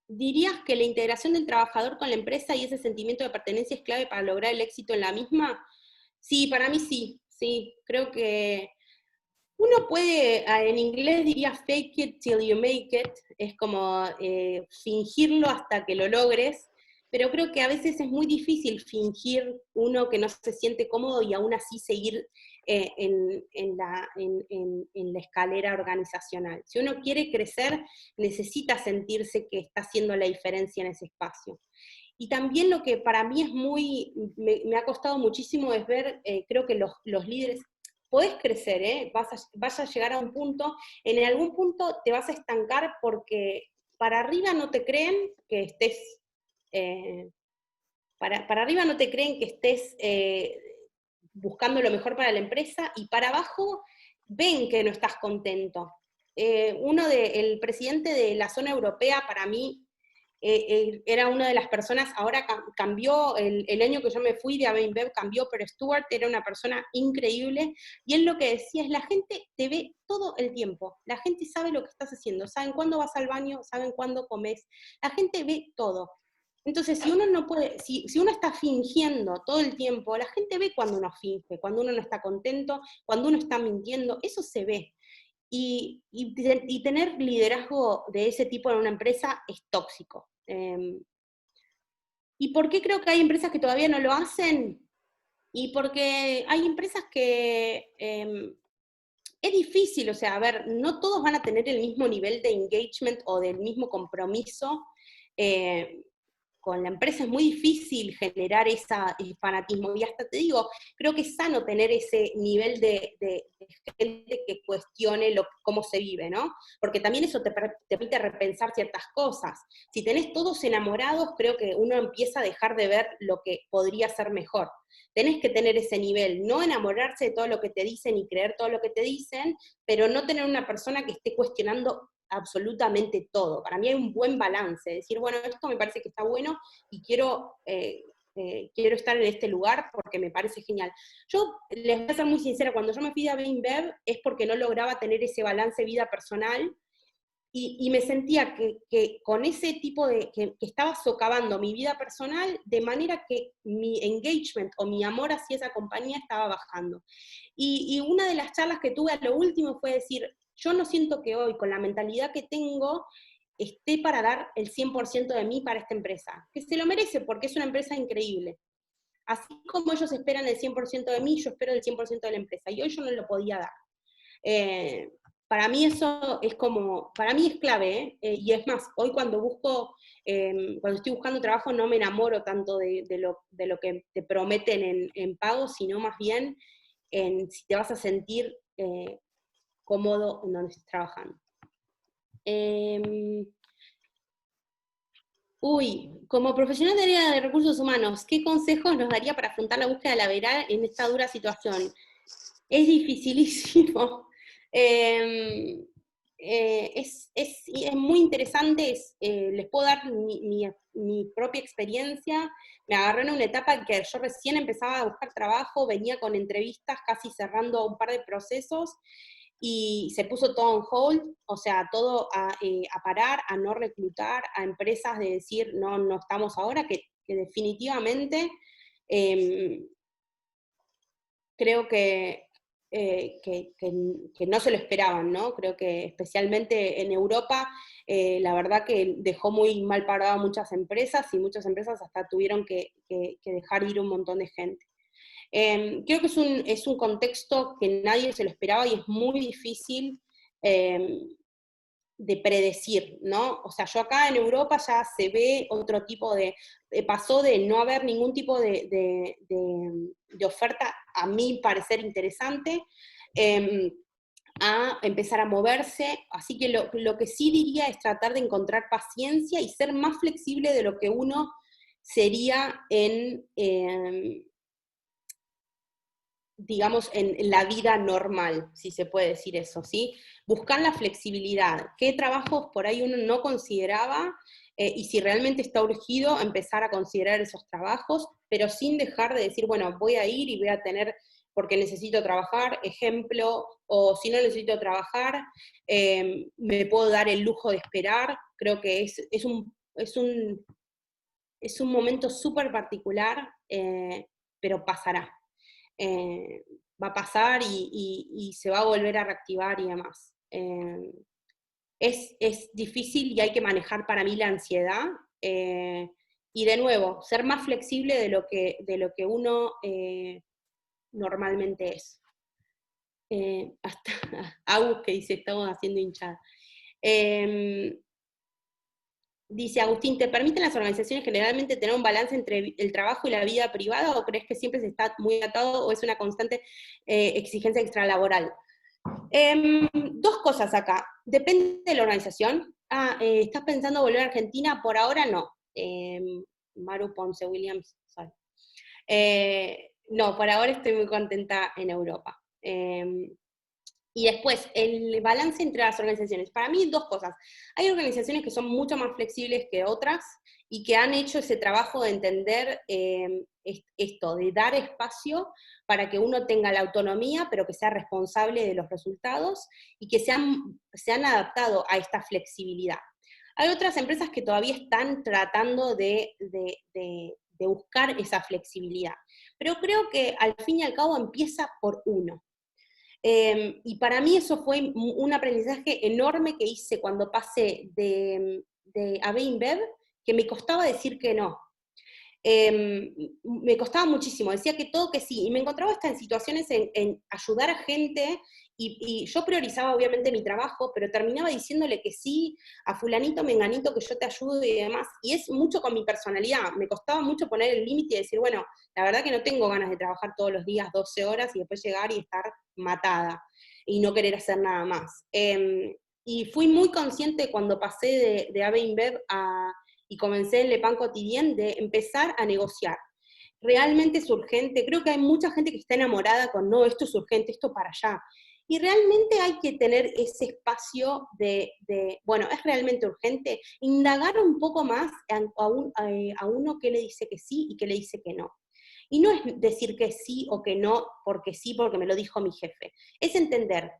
[SPEAKER 3] ¿dirías que la integración del trabajador con la empresa y ese sentimiento de pertenencia es clave para lograr el éxito en la misma? Sí, para mí sí, creo que uno puede, en inglés diría fake it till you make it, es como fingirlo hasta que lo logres, pero creo que a veces es muy difícil fingir uno que no se siente cómodo y aún así seguir en la escalera organizacional. Si uno quiere crecer, necesita sentirse que está haciendo la diferencia en ese espacio. Y también lo que para mí es me ha costado muchísimo es ver, creo que los líderes, podés crecer, vas a llegar a un punto, en algún punto te vas a estancar porque para arriba no te creen que estés, para arriba no te creen que estés buscando lo mejor para la empresa, y para abajo ven que no estás contento. El presidente de la zona europea, para mí, era una de las personas, ahora cambió, el año que yo me fui de AB InBev cambió, pero Stuart era una persona increíble, y él lo que decía es, la gente te ve todo el tiempo, la gente sabe lo que estás haciendo, saben cuándo vas al baño, saben cuándo comes, la gente ve todo. Entonces, si uno no puede, si uno está fingiendo todo el tiempo, la gente ve cuando uno finge, cuando uno no está contento, cuando uno está mintiendo, eso se ve. Y tener liderazgo de ese tipo en una empresa es tóxico. ¿Y por qué creo que hay empresas que todavía no lo hacen? Y porque hay empresas que es difícil, o sea, a ver, no todos van a tener el mismo nivel de engagement o del mismo compromiso con la empresa. Es muy difícil generar ese fanatismo, y hasta te digo, creo que es sano tener ese nivel de gente que cuestione cómo se vive, ¿no? Porque también eso te permite repensar ciertas cosas. Si tenés todos enamorados, creo que uno empieza a dejar de ver lo que podría ser mejor. Tenés que tener ese nivel, no enamorarse de todo lo que te dicen y creer todo lo que te dicen, pero no tener una persona que esté cuestionando absolutamente todo. Para mí hay un buen balance, decir, bueno, esto me parece que está bueno y quiero estar en este lugar porque me parece genial. Yo les voy a ser muy sincera, cuando yo me fui de AB InBev es porque no lograba tener ese balance vida personal, y me sentía que con ese tipo que estaba socavando mi vida personal, de manera que mi engagement o mi amor hacia esa compañía estaba bajando. Y una de las charlas que tuve a lo último fue decir, yo no siento que hoy, con la mentalidad que tengo, esté para dar el 100% de mí para esta empresa, que se lo merece porque es una empresa increíble. Así como ellos esperan el 100% de mí, yo espero el 100% de la empresa, y hoy yo no lo podía dar. Para mí eso es para mí es clave, y es más, hoy cuando estoy buscando trabajo no me enamoro tanto de lo que te prometen en pago, sino más bien en si te vas a sentir cómodo en donde estés trabajando. Como profesional de área de recursos humanos, ¿qué consejos nos daría para afrontar la búsqueda laboral en esta dura situación? Es dificilísimo. Es muy interesante, les puedo dar mi propia experiencia. Me agarré en una etapa en que yo recién empezaba a buscar trabajo, venía con entrevistas, casi cerrando un par de procesos, y se puso todo on hold, o sea, todo a parar, a no reclutar, a empresas de decir, no estamos ahora, que definitivamente creo que no se lo esperaban, ¿no? Creo que especialmente en Europa, la verdad que dejó muy mal parado a muchas empresas, y muchas empresas hasta tuvieron que dejar ir un montón de gente. Creo que es un contexto que nadie se lo esperaba, y es muy difícil de predecir, ¿no? O sea, yo acá en Europa ya se ve otro tipo pasó de no haber ningún tipo de oferta, a mi parecer interesante, a empezar a moverse, así que lo que sí diría es tratar de encontrar paciencia y ser más flexible de lo que uno sería digamos, en la vida normal, si se puede decir eso, ¿sí? Buscar la flexibilidad, qué trabajos por ahí uno no consideraba, y si realmente está urgido, empezar a considerar esos trabajos, pero sin dejar de decir, bueno, voy a ir y voy a tener, porque necesito trabajar, ejemplo, o si no necesito trabajar, me puedo dar el lujo de esperar. Creo que es un momento súper particular, pero pasará. Va a pasar y se va a volver a reactivar y demás. Es difícil y hay que manejar para mí la ansiedad, y de nuevo, ser más flexible de lo que uno normalmente es. Hasta Agus que dice, estamos haciendo hinchada. Dice Agustín, ¿te permiten las organizaciones generalmente tener un balance entre el trabajo y la vida privada o crees que siempre se está muy atado o es una constante exigencia extralaboral? Dos cosas acá. Depende de la organización. ¿Estás pensando volver a Argentina? Por ahora no. Maru Ponce Williams, sorry. No, por ahora estoy muy contenta en Europa. Y después, el balance entre las organizaciones. Para mí, dos cosas. Hay organizaciones que son mucho más flexibles que otras y que han hecho ese trabajo de entender esto, de dar espacio para que uno tenga la autonomía, pero que sea responsable de los resultados y que se han adaptado a esta flexibilidad. Hay otras empresas que todavía están tratando de buscar esa flexibilidad. Pero creo que al fin y al cabo empieza por uno. Y para mí eso fue un aprendizaje enorme que hice cuando pasé de AB InBev, que me costaba decir que no. Me costaba muchísimo, decía que todo que sí, y me encontraba hasta en situaciones en ayudar a gente, y yo priorizaba obviamente mi trabajo, pero terminaba diciéndole que sí a fulanito, menganito, que yo te ayudo y demás, y es mucho con mi personalidad, me costaba mucho poner el límite y decir, bueno, la verdad que no tengo ganas de trabajar todos los días 12 horas y después llegar y estar matada, y no querer hacer nada más. Y fui muy consciente cuando pasé de AB InBev y comencé en Le Pan Quotidien de empezar a negociar. Realmente es urgente, creo que hay mucha gente que está enamorada con, no, esto es urgente, esto para allá. Y realmente hay que tener ese espacio bueno, ¿es realmente urgente? Indagar un poco más a uno que le dice que sí y que le dice que no. Y no es decir que sí o que no, porque sí, porque me lo dijo mi jefe. Es entender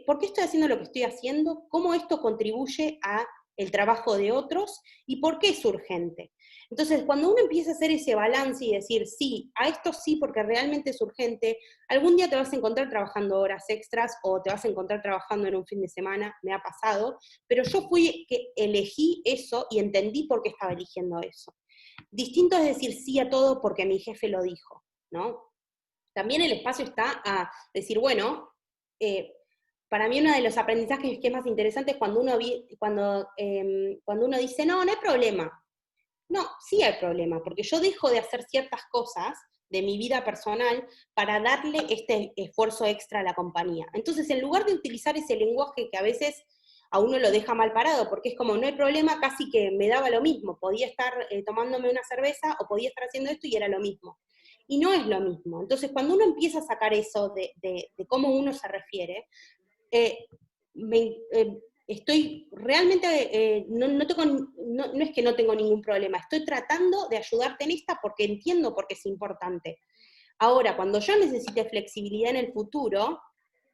[SPEAKER 3] por qué estoy haciendo lo que estoy haciendo, cómo esto contribuye a el trabajo de otros y por qué es urgente. Entonces, cuando uno empieza a hacer ese balance y decir, sí, a esto sí porque realmente es urgente, algún día te vas a encontrar trabajando horas extras o te vas a encontrar trabajando en un fin de semana, me ha pasado, pero yo fui que elegí eso y entendí por qué estaba eligiendo eso. Distinto es decir sí a todo porque mi jefe lo dijo, ¿no? También el espacio está a decir, bueno, para mí uno de los aprendizajes que es más interesante es cuando uno dice, no, no hay problema. No, sí hay problema, porque yo dejo de hacer ciertas cosas de mi vida personal para darle este esfuerzo extra a la compañía. Entonces, en lugar de utilizar ese lenguaje que a veces a uno lo deja mal parado, porque es como, no hay problema, casi que me daba lo mismo, podía estar tomándome una cerveza o podía estar haciendo esto y era lo mismo. Y no es lo mismo. Entonces, cuando uno empieza a sacar eso de cómo uno se refiere, estoy realmente, no es que no tengo ningún problema, estoy tratando de ayudarte en esta porque entiendo por qué es importante. Ahora, cuando yo necesite flexibilidad en el futuro,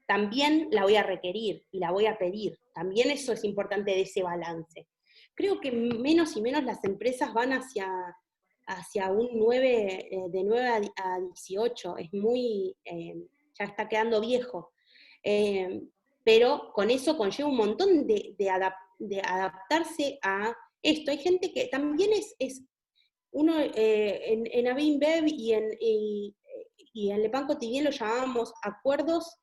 [SPEAKER 3] también la voy a requerir y la voy a pedir. También eso es importante de ese balance. Creo que menos y menos las empresas van hacia un 9, de 9 a 18, es muy, ya está quedando viejo. Pero con eso conlleva un montón de adaptarse a esto. Hay gente que también es uno en AB InBev y en Le Pan Quotidien lo llamamos acuerdos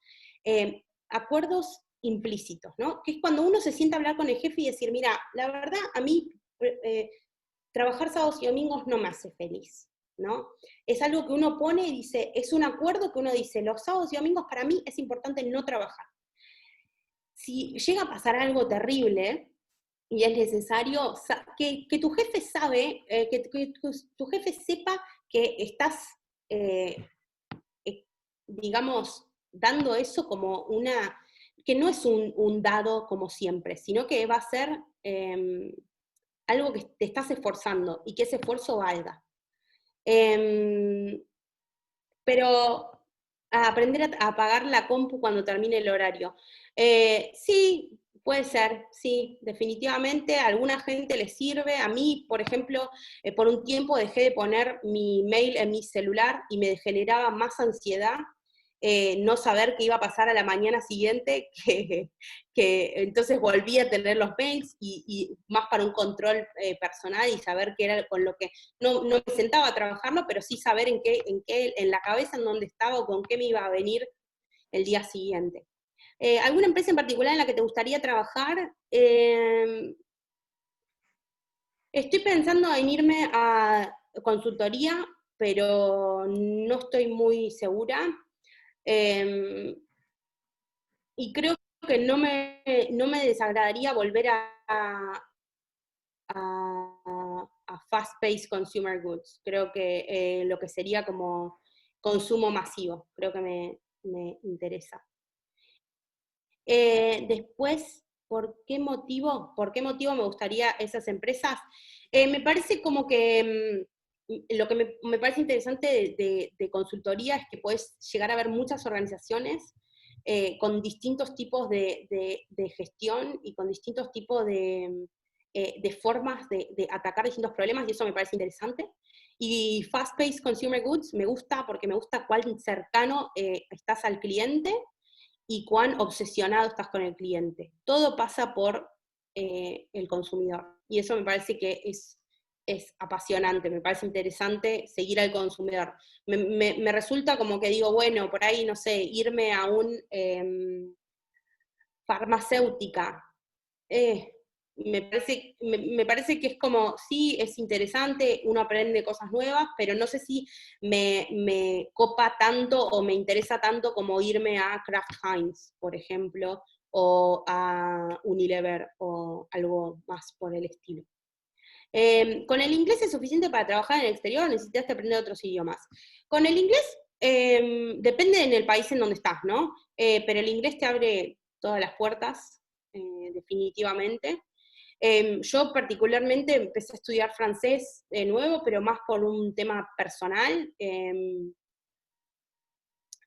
[SPEAKER 3] implícitos, ¿no? Que es cuando uno se sienta a hablar con el jefe y decir, mira, la verdad a mí trabajar sábados y domingos no me hace feliz, ¿no? Es algo que uno pone y dice, es un acuerdo que uno dice, los sábados y domingos para mí es importante no trabajar. si llega a pasar algo terrible, y es necesario que tu jefe que tu jefe sepa que estás, digamos, dando eso como que no es un dado como siempre, sino que va a ser algo que te estás esforzando y que ese esfuerzo valga. Pero a aprender a apagar la compu cuando termine el horario. Sí, puede ser, sí, definitivamente. A alguna gente le sirve. A mí, por ejemplo, por un tiempo dejé de poner mi mail en mi celular y me generaba más ansiedad no saber qué iba a pasar a la mañana siguiente, que entonces volví a tener los mails y más para un control personal y saber qué era con lo que, no me sentaba a trabajarlo, pero sí saber en la cabeza en dónde estaba o con qué me iba a venir el día siguiente. ¿Alguna empresa en particular en la que te gustaría trabajar? Estoy pensando en irme a consultoría, pero no estoy muy segura. Y creo que no me desagradaría volver a fast-paced consumer goods. Creo que lo que sería como consumo masivo, creo que me interesa. Después, ¿por qué motivo me gustaría esas empresas? Me parece como que lo que me parece interesante de consultoría es que puedes llegar a ver muchas organizaciones con distintos tipos de gestión y con distintos tipos de formas de atacar distintos problemas, y eso me parece interesante. Y fast-paced consumer goods me gusta porque me gusta cuán cercano estás al cliente y cuán obsesionado estás con el cliente. Todo pasa por el consumidor. Y eso me parece que es apasionante, me parece interesante seguir al consumidor. Me resulta como que digo, bueno, por ahí, no sé, irme a un farmacéutica. Me parece que es como, sí, es interesante, uno aprende cosas nuevas, pero no sé si me copa tanto o me interesa tanto como irme a Kraft Heinz, por ejemplo, o a Unilever, o algo más por el estilo. ¿Con el inglés es suficiente para trabajar en el exterior o necesitaste aprender otros idiomas? Con el inglés, depende en el país en donde estás, ¿no? Pero el inglés te abre todas las puertas, definitivamente. Yo particularmente empecé a estudiar francés de nuevo, pero más por un tema personal,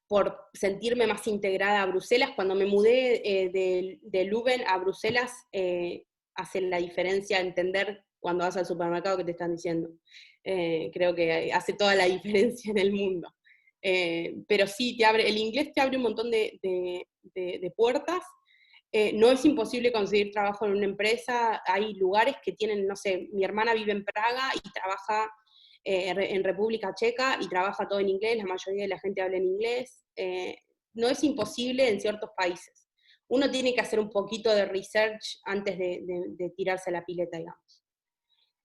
[SPEAKER 3] por sentirme más integrada a Bruselas. Cuando me mudé de Leuven a Bruselas, hace la diferencia entender cuando vas al supermercado qué te están diciendo. Creo que hace toda la diferencia en el mundo. Pero sí, el inglés te abre un montón de puertas. No es imposible conseguir trabajo en una empresa, hay lugares que tienen, no sé, mi hermana vive en Praga y trabaja en República Checa y trabaja todo en inglés, la mayoría de la gente habla en inglés. No es imposible en ciertos países. Uno tiene que hacer un poquito de research antes de tirarse a la pileta, digamos.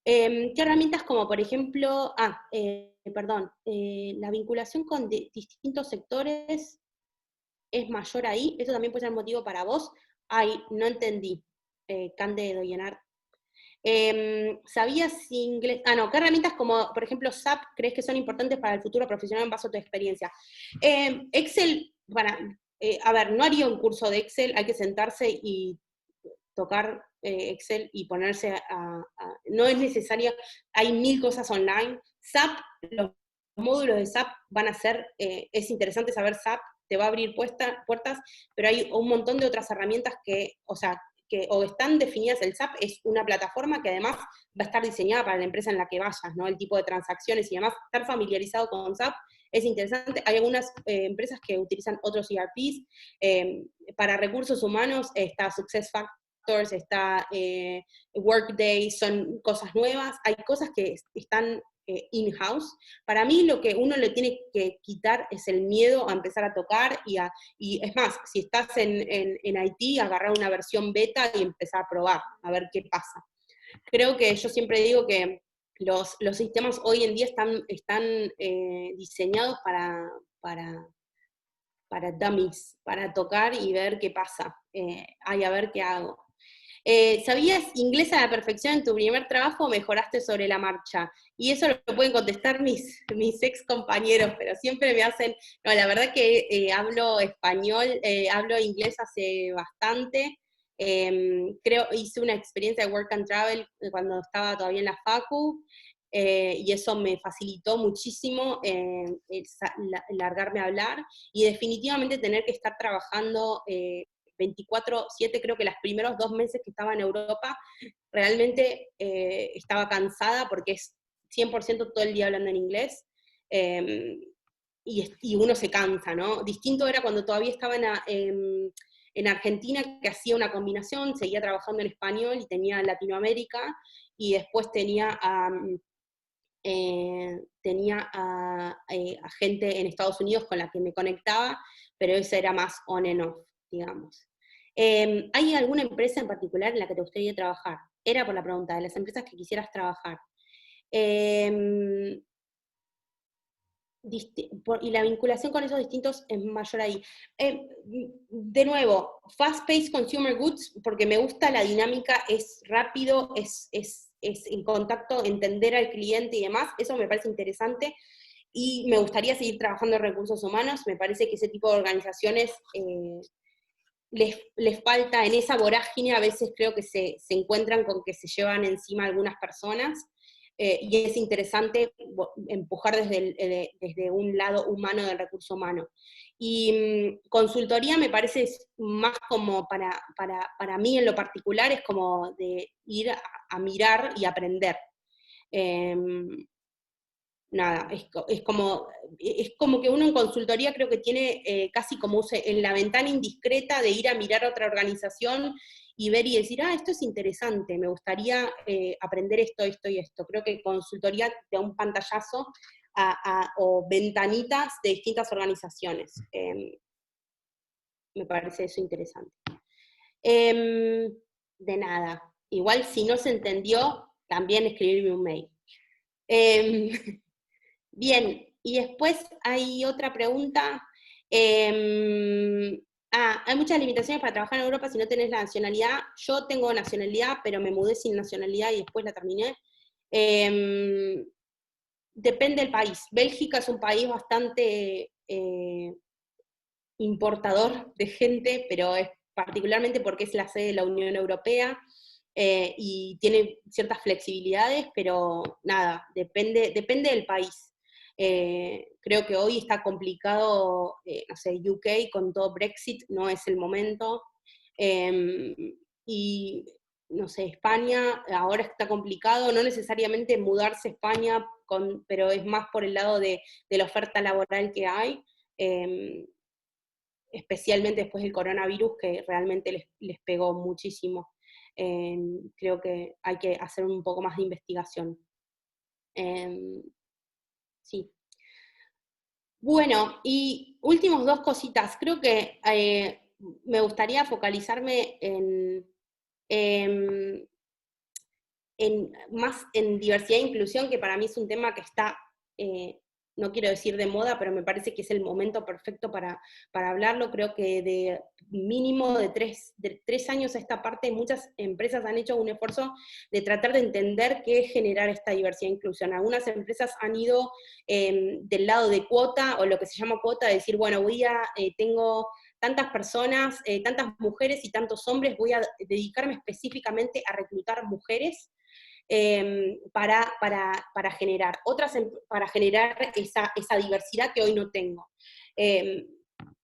[SPEAKER 3] ¿Qué herramientas como, por ejemplo, la vinculación con distintos sectores es mayor ahí? ¿Eso también puede ser motivo para vos? Ay, no entendí. Cande Doyenart. ¿Sabías inglés? ¿Qué herramientas como, por ejemplo, SAP crees que son importantes para el futuro profesional en base a tu experiencia? Excel, a ver, no haría un curso de Excel, hay que sentarse y tocar Excel y ponerse no es necesaria, hay 1000 cosas online. SAP, los módulos de SAP van a ser, es interesante saber SAP, te va a abrir puertas, pero hay un montón de otras herramientas que o están definidas. El SAP es una plataforma que además va a estar diseñada para la empresa en la que vayas, ¿no? El tipo de transacciones y demás, estar familiarizado con SAP es interesante. Hay algunas empresas que utilizan otros ERPs. Para recursos humanos está SuccessFactors, está Workday, son cosas nuevas. Hay cosas que están in-house. Para mí lo que uno le tiene que quitar es el miedo a empezar a tocar y es más, si estás en IT, agarrar una versión beta y empezar a probar, a ver qué pasa. Creo que yo siempre digo que los sistemas hoy en día están diseñados para dummies, para tocar y ver qué pasa, a ver qué hago. ¿Sabías inglés a la perfección en tu primer trabajo o mejoraste sobre la marcha? Y eso lo pueden contestar mis ex compañeros, pero siempre me hacen, no, la verdad que hablo español, hablo inglés hace bastante. Hice una experiencia de work and travel cuando estaba todavía en la facu, y eso me facilitó muchísimo largarme a hablar, y definitivamente tener que estar trabajando 24/7, creo que los primeros 2 meses que estaba en Europa, realmente estaba cansada porque es 100% todo el día hablando en inglés, y uno se cansa, ¿no? Distinto era cuando todavía estaba en Argentina, que hacía una combinación, seguía trabajando en español y tenía Latinoamérica, y después tenía a gente en Estados Unidos con la que me conectaba, pero eso era más on and off, digamos. ¿Hay alguna empresa en particular en la que te gustaría trabajar? Era por la pregunta, de las empresas que quisieras trabajar. Y la vinculación con esos distintos es mayor ahí. De nuevo, fast-paced consumer goods, porque me gusta la dinámica, es rápido, es en contacto, entender al cliente y demás, eso me parece interesante, y me gustaría seguir trabajando en recursos humanos. Me parece que ese tipo de organizaciones les falta, en esa vorágine a veces creo que se encuentran con que se llevan encima algunas personas, y es interesante empujar desde un lado humano del recurso humano. Y consultoría me parece más como para mí en lo particular, es como de ir a mirar y aprender. Nada, es como que uno en consultoría creo que tiene casi como en la ventana indiscreta de ir a mirar a otra organización y ver y decir, esto es interesante, me gustaría aprender esto, esto y esto. Creo que consultoría te da un pantallazo o ventanitas de distintas organizaciones. Me parece eso interesante. De nada. Igual si no se entendió, también escribirme un mail. Bien, y después hay otra pregunta. Hay muchas limitaciones para trabajar en Europa si no tenés la nacionalidad. Yo tengo nacionalidad, pero me mudé sin nacionalidad y después la terminé. Depende del país. Bélgica es un país bastante importador de gente, pero es particularmente porque es la sede de la Unión Europea, y tiene ciertas flexibilidades, pero nada, depende del país. Creo que hoy está complicado, no sé, UK con todo Brexit, no es el momento, y no sé, España ahora está complicado, no necesariamente mudarse a España, pero es más por el lado de la oferta laboral que hay, especialmente después del coronavirus, que realmente les pegó muchísimo. Creo que hay que hacer un poco más de investigación. Sí. Bueno, y últimos 2 cositas. Creo que me gustaría focalizarme más en diversidad e inclusión, que para mí es un tema que está, no quiero decir de moda, pero me parece que es el momento perfecto para hablarlo. Creo que de mínimo de 3 años a esta parte, muchas empresas han hecho un esfuerzo de tratar de entender qué es generar esta diversidad e inclusión. Algunas empresas han ido del lado de cuota, o lo que se llama cuota, de decir, bueno, tengo tantas personas, tantas mujeres y tantos hombres, voy a dedicarme específicamente a reclutar mujeres, para generar, otras para generar esa diversidad que hoy no tengo.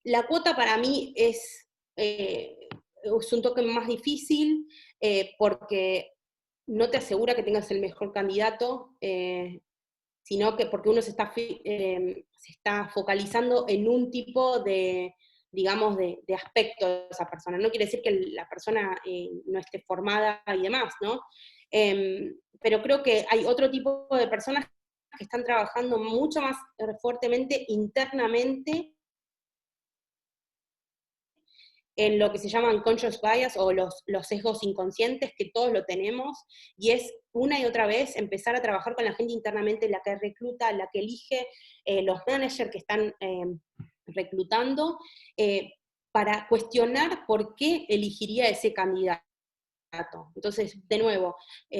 [SPEAKER 3] La cuota para mí es un toque más difícil, porque no te asegura que tengas el mejor candidato, sino que porque uno se está focalizando en un tipo de, digamos, de aspecto de esa persona. No quiere decir que la persona no esté formada y demás, ¿no? Pero creo que hay otro tipo de personas que están trabajando mucho más fuertemente internamente en lo que se llama unconscious bias, o los sesgos inconscientes, que todos lo tenemos, y es una y otra vez empezar a trabajar con la gente internamente, la que recluta, la que elige, los managers que están reclutando, para cuestionar por qué elegiría ese candidato. Entonces, de nuevo,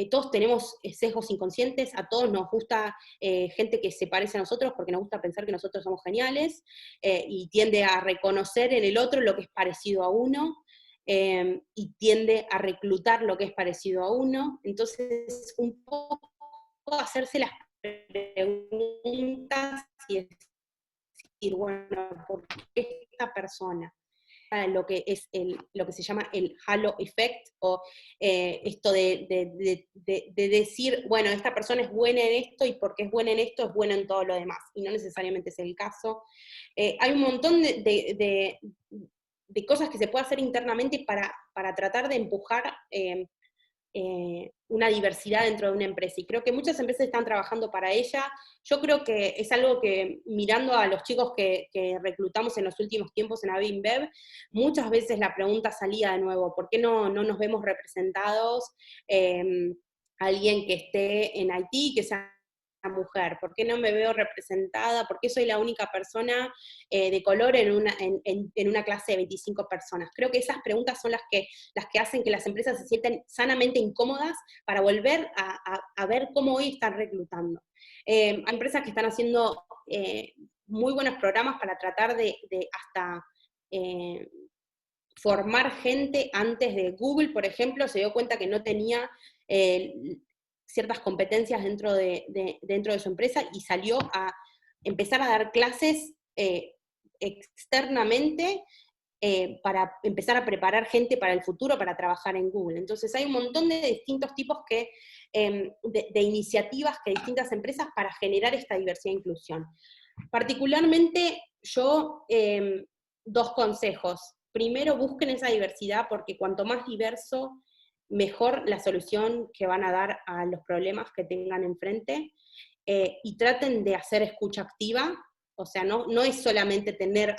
[SPEAKER 3] todos tenemos sesgos inconscientes, a todos nos gusta gente que se parece a nosotros porque nos gusta pensar que nosotros somos geniales, y tiende a reconocer en el otro lo que es parecido a uno, y tiende a reclutar lo que es parecido a uno. Entonces, un poco hacerse las preguntas y decir, bueno, ¿por qué esta persona? Lo que es lo que se llama el halo effect, o esto de decir, bueno, esta persona es buena en esto, y porque es buena en esto es buena en todo lo demás, y no necesariamente es el caso. Hay un montón de cosas que se puede hacer internamente para tratar de empujar una diversidad dentro de una empresa, y creo que muchas empresas están trabajando para ella. Yo creo que es algo que, mirando a los chicos que reclutamos en los últimos tiempos en ABINBev, muchas veces la pregunta salía de nuevo, ¿por qué no nos vemos representados? Alguien que esté en Haití, que sea mujer, ¿por qué no me veo representada? ¿Por qué soy la única persona de color en una clase de 25 personas? Creo que esas preguntas son las que hacen que las empresas se sientan sanamente incómodas para volver a ver cómo hoy están reclutando. Hay empresas que están haciendo muy buenos programas para tratar de hasta formar gente antes de Google, por ejemplo, se dio cuenta que no tenía ciertas competencias dentro de su empresa, y salió a empezar a dar clases externamente para empezar a preparar gente para el futuro, para trabajar en Google. Entonces hay un montón de distintos tipos de iniciativas que distintas empresas para generar esta diversidad e inclusión. Particularmente yo, dos consejos. Primero, busquen esa diversidad, porque cuanto más diverso, mejor la solución que van a dar a los problemas que tengan enfrente, y traten de hacer escucha activa. O sea, no es solamente tener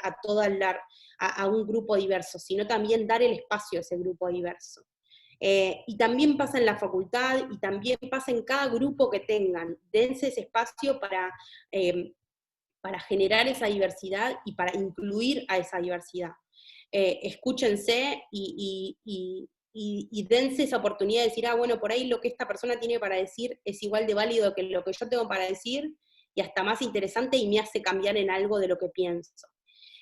[SPEAKER 3] a un grupo diverso, sino también dar el espacio a ese grupo diverso. Y también pasa en la facultad, y también pasa en cada grupo que tengan. Dense ese espacio para generar esa diversidad y para incluir a esa diversidad. Escúchense y dense esa oportunidad de decir, bueno, por ahí lo que esta persona tiene para decir es igual de válido que lo que yo tengo para decir, y hasta más interesante, y me hace cambiar en algo de lo que pienso.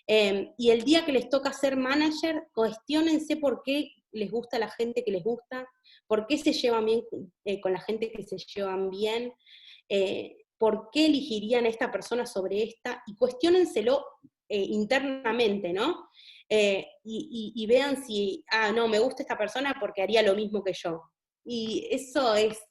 [SPEAKER 3] Y el día que les toca ser manager, cuestiónense por qué les gusta la gente que les gusta, por qué se llevan bien con la gente que se llevan bien, por qué elegirían a esta persona sobre esta, y cuestiónenselo internamente, ¿no? Y vean si, no, me gusta esta persona porque haría lo mismo que yo. Y eso es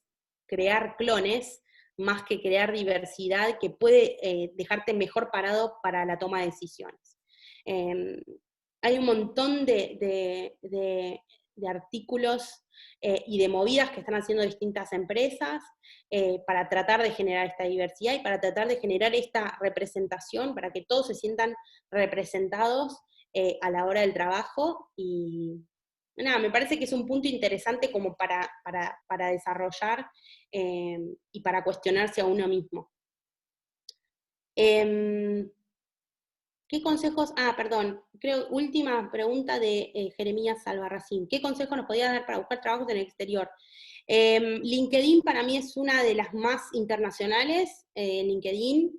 [SPEAKER 3] crear clones, más que crear diversidad que puede dejarte mejor parado para la toma de decisiones. Hay un montón de artículos y de movidas que están haciendo distintas empresas para tratar de generar esta diversidad y para tratar de generar esta representación, para que todos se sientan representados a la hora del trabajo. Y nada, me parece que es un punto interesante como para desarrollar y para cuestionarse a uno mismo. ¿Qué consejos? Perdón, creo, última pregunta de Jeremías Albarracín. ¿Qué consejos nos podía dar para buscar trabajos en el exterior? LinkedIn para mí es una de las más internacionales, LinkedIn.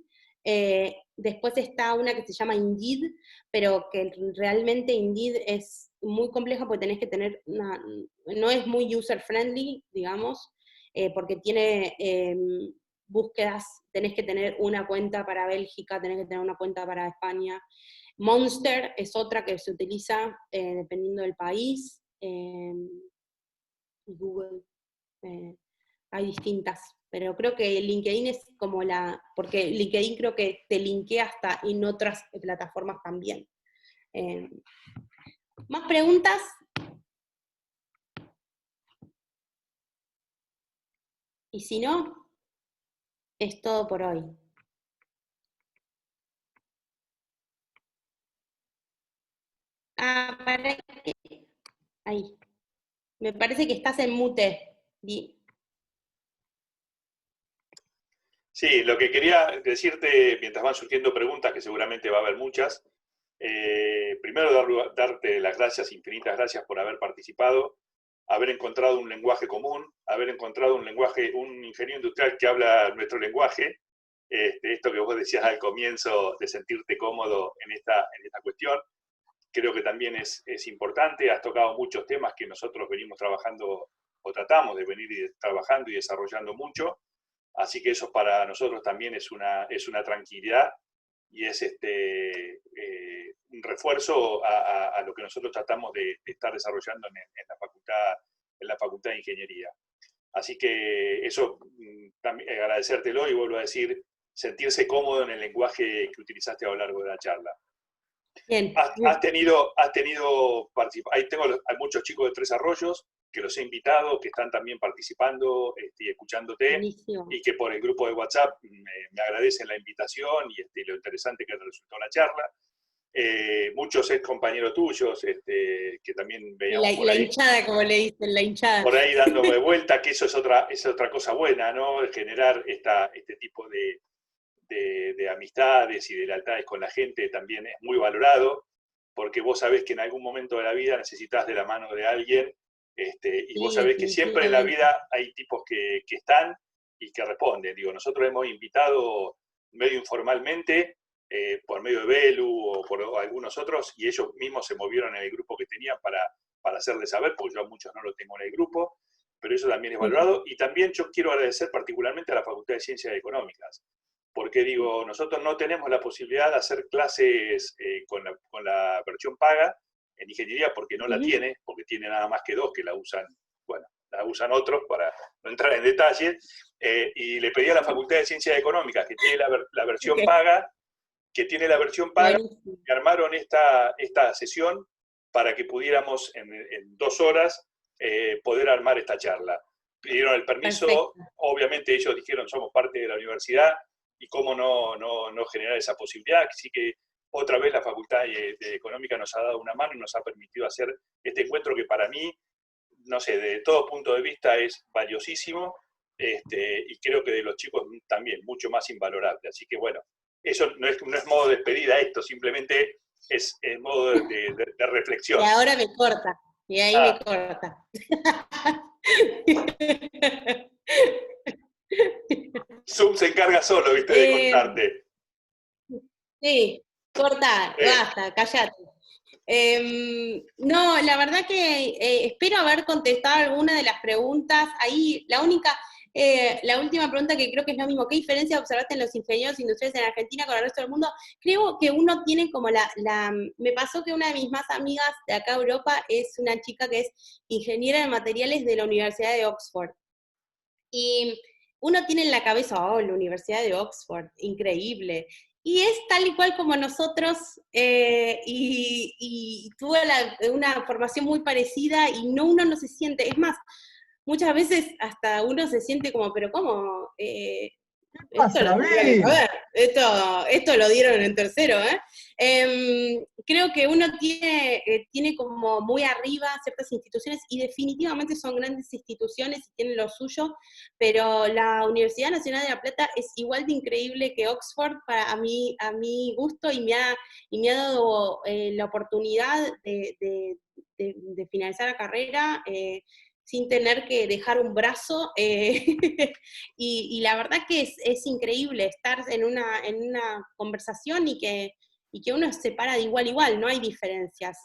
[SPEAKER 3] Después está una que se llama Indeed, pero que realmente Indeed es muy compleja porque tenés que tener no es muy user-friendly, digamos, porque tiene búsquedas, tenés que tener una cuenta para Bélgica, tenés que tener una cuenta para España. Monster es otra que se utiliza dependiendo del país. Google, hay distintas, pero creo que LinkedIn es como porque LinkedIn creo que te linkea hasta en otras plataformas también. ¿Más preguntas? Y si no, es todo por hoy. Para que... Ahí. Me parece que estás en mute.
[SPEAKER 4] Sí, lo que quería decirte, mientras van surgiendo preguntas, que seguramente va a haber muchas, Primero darte las gracias, infinitas gracias por haber participado, haber encontrado un lenguaje común, haber encontrado un ingeniero industrial que habla nuestro lenguaje, esto que vos decías al comienzo de sentirte cómodo en esta cuestión, creo que también es importante. Has tocado muchos temas que nosotros venimos trabajando o tratamos de venir trabajando y desarrollando mucho, así que eso para nosotros también es una tranquilidad y es un refuerzo a lo que nosotros tratamos de estar desarrollando en la Facultad de Ingeniería. Así que eso, también agradecértelo y vuelvo a decir, sentirse cómodo en el lenguaje que utilizaste a lo largo de la charla.
[SPEAKER 3] Bien.
[SPEAKER 4] Has tenido ahí hay muchos chicos de Tres Arroyos que los he invitado, que están también participando y escuchándote,
[SPEAKER 3] Buenísimo.
[SPEAKER 4] y que por el grupo de WhatsApp me agradecen la invitación y lo interesante que resultó la charla. Muchos ex compañeros tuyos que también veíamos por
[SPEAKER 3] la
[SPEAKER 4] ahí.
[SPEAKER 3] hinchada, como le dicen, la hinchada.
[SPEAKER 4] Por ahí dándome vuelta, que eso es otra cosa buena, ¿no? Generar este tipo de amistades y de lealtades con la gente también es muy valorado, porque vos sabés que en algún momento de la vida necesitas de la mano de alguien, y vos sabés que siempre en la vida hay tipos que están y que responden. Digo, nosotros hemos invitado medio informalmente, por medio de Belu o por algunos otros, y ellos mismos se movieron en el grupo que tenían para hacerles saber, porque yo a muchos no lo tengo en el grupo, pero eso también es valorado. Y también yo quiero agradecer particularmente a la Facultad de Ciencias Económicas, porque digo, nosotros no tenemos la posibilidad de hacer clases con la versión paga en ingeniería, porque no la tiene, porque tiene nada más que 2 que la usan otros, para no entrar en detalle, y le pedí a la Facultad de Ciencias Económicas, que tiene la versión paga, que armaron esta sesión para que pudiéramos en 2 horas poder armar esta charla. Pidieron el permiso. Perfecto. Obviamente ellos dijeron, somos parte de la universidad, y cómo no generar esa posibilidad. Así que otra vez la Facultad de Económica nos ha dado una mano y nos ha permitido hacer este encuentro que para mí, no sé, de todo punto de vista es valiosísimo, y creo que de los chicos también mucho más invalorable. Así que bueno, eso no es modo de despedida, esto simplemente es modo de reflexión.
[SPEAKER 3] Y ahora me corta, y ahí me corta.
[SPEAKER 4] Zoom se encarga solo, ¿viste? De cortarte.
[SPEAKER 3] Sí, corta, basta, callate. No, la verdad que espero haber contestado alguna de las preguntas. Ahí la última pregunta, que creo que es lo mismo: ¿qué diferencia observaste en los ingenieros industriales en Argentina con el resto del mundo? Creo que uno tiene como me pasó que una de mis más amigas de acá a Europa es una chica que es ingeniera de materiales de la Universidad de Oxford. Y uno tiene en la cabeza, la Universidad de Oxford, increíble. Y es tal y cual como nosotros, y tuvo una formación muy parecida, y uno no se siente, es más, muchas veces hasta uno se siente como, pero ¿cómo? Esto lo tendría que saber. Esto lo dieron en tercero, creo que uno tiene como muy arriba ciertas instituciones, y definitivamente son grandes instituciones y tienen lo suyo, pero la Universidad Nacional de La Plata es igual de increíble que Oxford a mi gusto, y me ha dado la oportunidad de finalizar la carrera sin tener que dejar un brazo, y la verdad que es increíble estar en una conversación y que uno se para de igual a igual, no hay diferencias.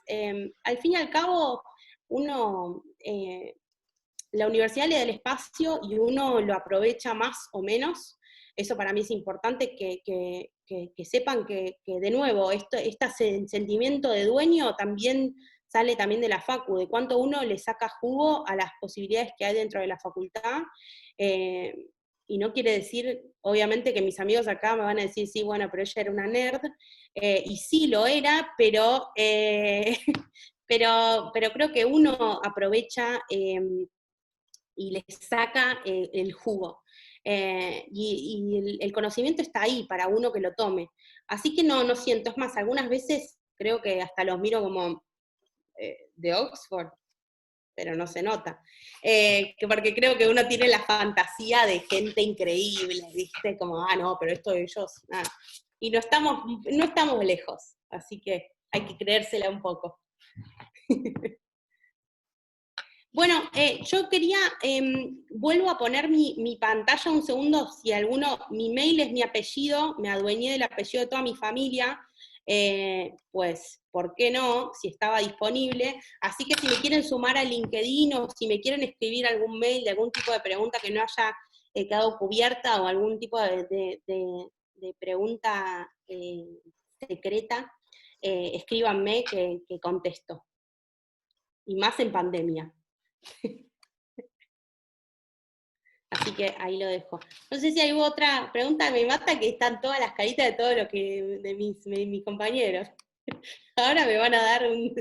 [SPEAKER 3] Al fin y al cabo, la universidad le da el espacio y uno lo aprovecha más o menos. Eso para mí es importante, que sepan que de nuevo, este sentimiento de dueño sale también de la facu, de cuánto uno le saca jugo a las posibilidades que hay dentro de la facultad, y no quiere decir, obviamente, que mis amigos acá me van a decir, sí, bueno, pero ella era una nerd, y sí lo era, pero creo que uno aprovecha y le saca el jugo. Y el conocimiento está ahí para uno que lo tome. Así que no siento, es más, algunas veces creo que hasta los miro como de Oxford, pero no se nota. Porque creo que uno tiene la fantasía de gente increíble, ¿viste? Como, no, pero esto de ellos, nada. Y no estamos lejos, así que hay que creérsela un poco. Bueno, yo quería, vuelvo a poner mi pantalla un segundo, si alguno, mi mail es mi apellido, me adueñé del apellido de toda mi familia, pues, ¿por qué no? Si estaba disponible. Así que si me quieren sumar a LinkedIn o si me quieren escribir algún mail de algún tipo de pregunta que no haya quedado cubierta o algún tipo de pregunta secreta, escríbanme que contesto. Y más en pandemia. Así que ahí lo dejo. No sé si hay otra pregunta, me mata que están todas las caritas de todos los que de mis compañeros. Ahora me van a dar un...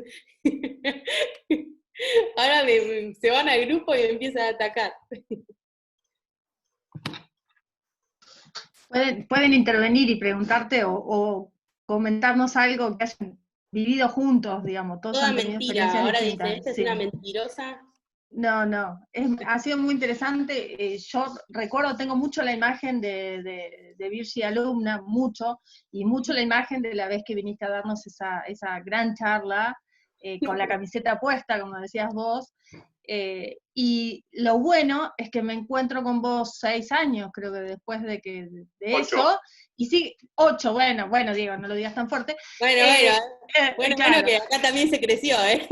[SPEAKER 3] Ahora se van al grupo y me empiezan a atacar.
[SPEAKER 5] Pueden intervenir y preguntarte o comentarnos algo que hayan vivido juntos, digamos. Todos
[SPEAKER 3] Toda
[SPEAKER 5] han tenido
[SPEAKER 3] mentira,
[SPEAKER 5] experiencias
[SPEAKER 3] ahora
[SPEAKER 5] distintas.
[SPEAKER 3] dicen, esta es
[SPEAKER 5] Sí.
[SPEAKER 3] una mentirosa.
[SPEAKER 5] No, ha sido muy interesante. Yo recuerdo, tengo mucho la imagen de Virgi alumna, y mucho la imagen de la vez que viniste a darnos esa gran charla, con la camiseta puesta, como decías vos, y lo bueno es que me encuentro con vos 6 años, creo que después de
[SPEAKER 4] 8.
[SPEAKER 5] eso, y sí, 8, bueno, Diego, no lo digas tan fuerte.
[SPEAKER 3] Bueno,
[SPEAKER 5] Claro.
[SPEAKER 3] que acá también se creció, ¿eh?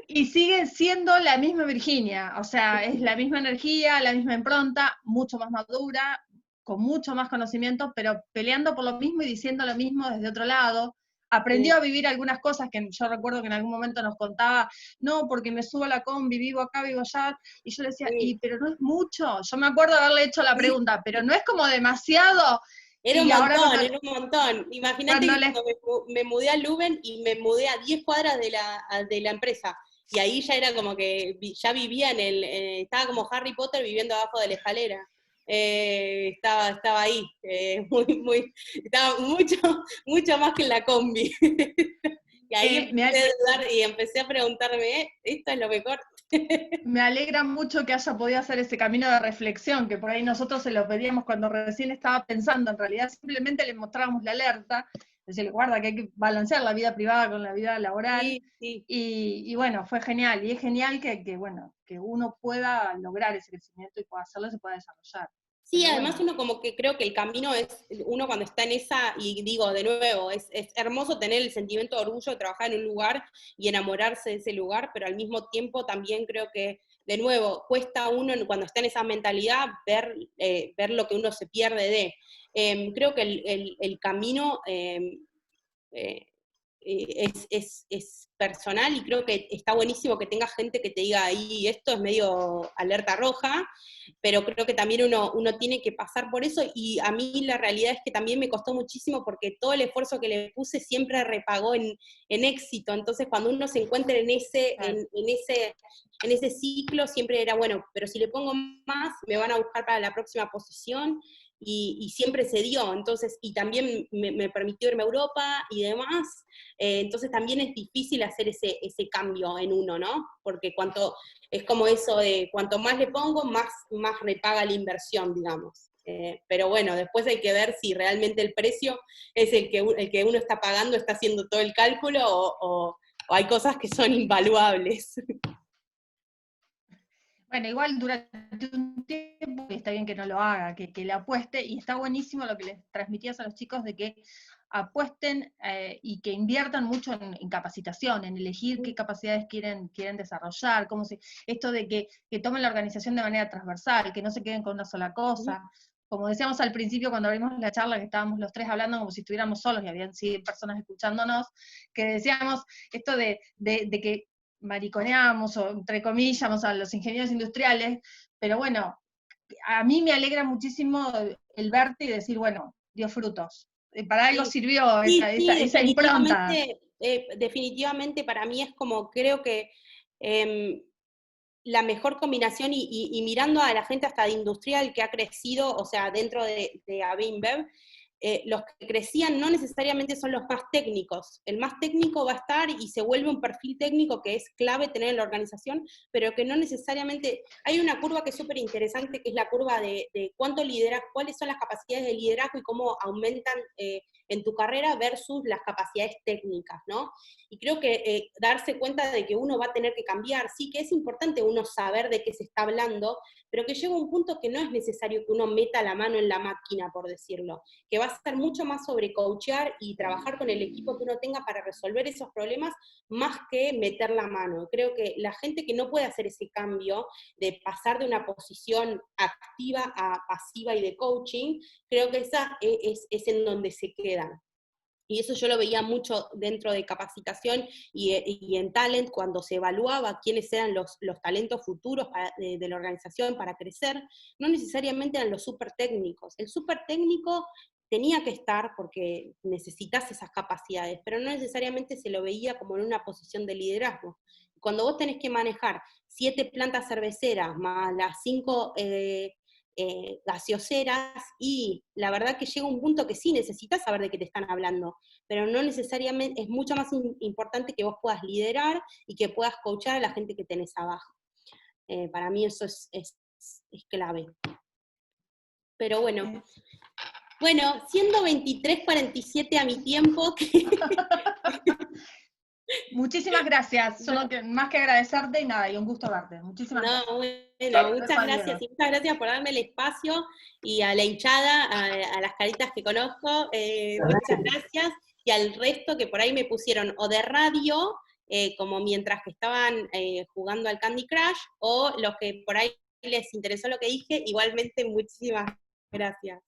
[SPEAKER 5] Y sigue siendo la misma Virginia, o sea, es la misma energía, la misma impronta, mucho más madura, con mucho más conocimiento, pero peleando por lo mismo y diciendo lo mismo desde otro lado. Aprendió a vivir algunas cosas que yo recuerdo que en algún momento nos contaba, no, porque me subo a la combi, vivo acá, vivo allá, y yo le decía, pero no es mucho. Yo me acuerdo de haberle hecho la pregunta, pero no es como demasiado.
[SPEAKER 3] Era un montón. Imagínate que cuando me mudé a Leuven y me mudé a 10 cuadras de la empresa. Y ahí ya era como que ya vivía estaba como Harry Potter viviendo abajo de la escalera. Estaba ahí, estaba mucho más que en la combi. Y ahí empecé a dudar y empecé a preguntarme, ¿esto es lo mejor?
[SPEAKER 5] Me alegra mucho que haya podido hacer ese camino de reflexión, que por ahí nosotros se lo pedíamos cuando recién estaba pensando, en realidad simplemente le mostrábamos la alerta, decirle, guarda que hay que balancear la vida privada con la vida laboral, sí. Y bueno, fue genial, y es genial que uno pueda lograr ese crecimiento y pueda hacerlo, se pueda desarrollar.
[SPEAKER 3] Sí, además uno como que creo que el camino es, uno cuando está en esa, y digo de nuevo, es hermoso tener el sentimiento de orgullo de trabajar en un lugar y enamorarse de ese lugar, pero al mismo tiempo también creo que, de nuevo, cuesta a uno cuando está en esa mentalidad ver lo que uno se pierde de. Creo que el camino es personal y creo que está buenísimo que tenga gente que te diga ahí, esto es medio alerta roja, pero creo que también uno tiene que pasar por eso, y a mí la realidad es que también me costó muchísimo porque todo el esfuerzo que le puse siempre repagó en éxito. Entonces cuando uno se encuentra en ese ciclo siempre era, bueno, pero si le pongo más me van a buscar para la próxima posición, y siempre se dio. Entonces, y también me permitió irme a Europa y demás. Entonces también es difícil hacer ese cambio en uno, ¿no? Porque es como eso de cuanto más le pongo, más repaga la inversión, digamos. Pero bueno, después hay que ver si realmente el precio es el que uno está pagando, está haciendo todo el cálculo, o hay cosas que son invaluables.
[SPEAKER 5] Bueno, igual durante un tiempo está bien que no lo haga, que le apueste, y está buenísimo lo que les transmitías a los chicos de que apuesten y que inviertan mucho en capacitación, en elegir qué capacidades quieren desarrollar, esto de que tomen la organización de manera transversal, que no se queden con una sola cosa. Como decíamos al principio cuando abrimos la charla, que estábamos los tres hablando como si estuviéramos solos y habían 100 personas escuchándonos, que decíamos esto de que mariconeamos, o entre comillas, a los ingenieros industriales, pero bueno, a mí me alegra muchísimo el verte y decir, bueno, dio frutos. Para algo sirvió esa impronta.
[SPEAKER 3] Definitivamente para mí es como, creo que la mejor combinación, y mirando a la gente hasta de industrial que ha crecido, o sea, dentro de AB InBev, los que crecían no necesariamente son los más técnicos. El más técnico va a estar y se vuelve un perfil técnico que es clave tener en la organización, pero que no necesariamente... Hay una curva que es súper interesante, que es la curva de cuánto liderazgo, cuáles son las capacidades de liderazgo y cómo aumentan en tu carrera versus las capacidades técnicas, ¿no? Y creo que darse cuenta de que uno va a tener que cambiar, sí que es importante uno saber de qué se está hablando, pero que llega un punto que no es necesario que uno meta la mano en la máquina, por decirlo, que va a ser mucho más sobre coachear y trabajar con el equipo que uno tenga para resolver esos problemas, más que meter la mano. Creo que la gente que no puede hacer ese cambio de pasar de una posición activa a pasiva y de coaching, creo que esa es en donde se quedan. Y eso yo lo veía mucho dentro de capacitación y en talent, cuando se evaluaba quiénes eran los talentos futuros de la organización para crecer, no necesariamente eran los súper técnicos. El súper técnico tenía que estar porque necesitas esas capacidades, pero no necesariamente se lo veía como en una posición de liderazgo. Cuando vos tenés que manejar 7 plantas cerveceras más las 5 gaseoseras, y la verdad que llega un punto que sí necesitas saber de qué te están hablando, pero no necesariamente, es mucho más importante que vos puedas liderar y que puedas coachar a la gente que tenés abajo. Para mí eso es clave. Pero bueno, siendo 23:47 a mi tiempo,
[SPEAKER 5] Muchísimas gracias, solo que, más que agradecerte y nada, y un gusto verte. Muchísimas gracias.
[SPEAKER 3] Bueno, muchas gracias, y muchas gracias por darme el espacio, y a la hinchada, a las caritas que conozco, muchas gracias, y al resto que por ahí me pusieron o de radio, como mientras que estaban jugando al Candy Crush, o los que por ahí les interesó lo que dije, igualmente muchísimas gracias.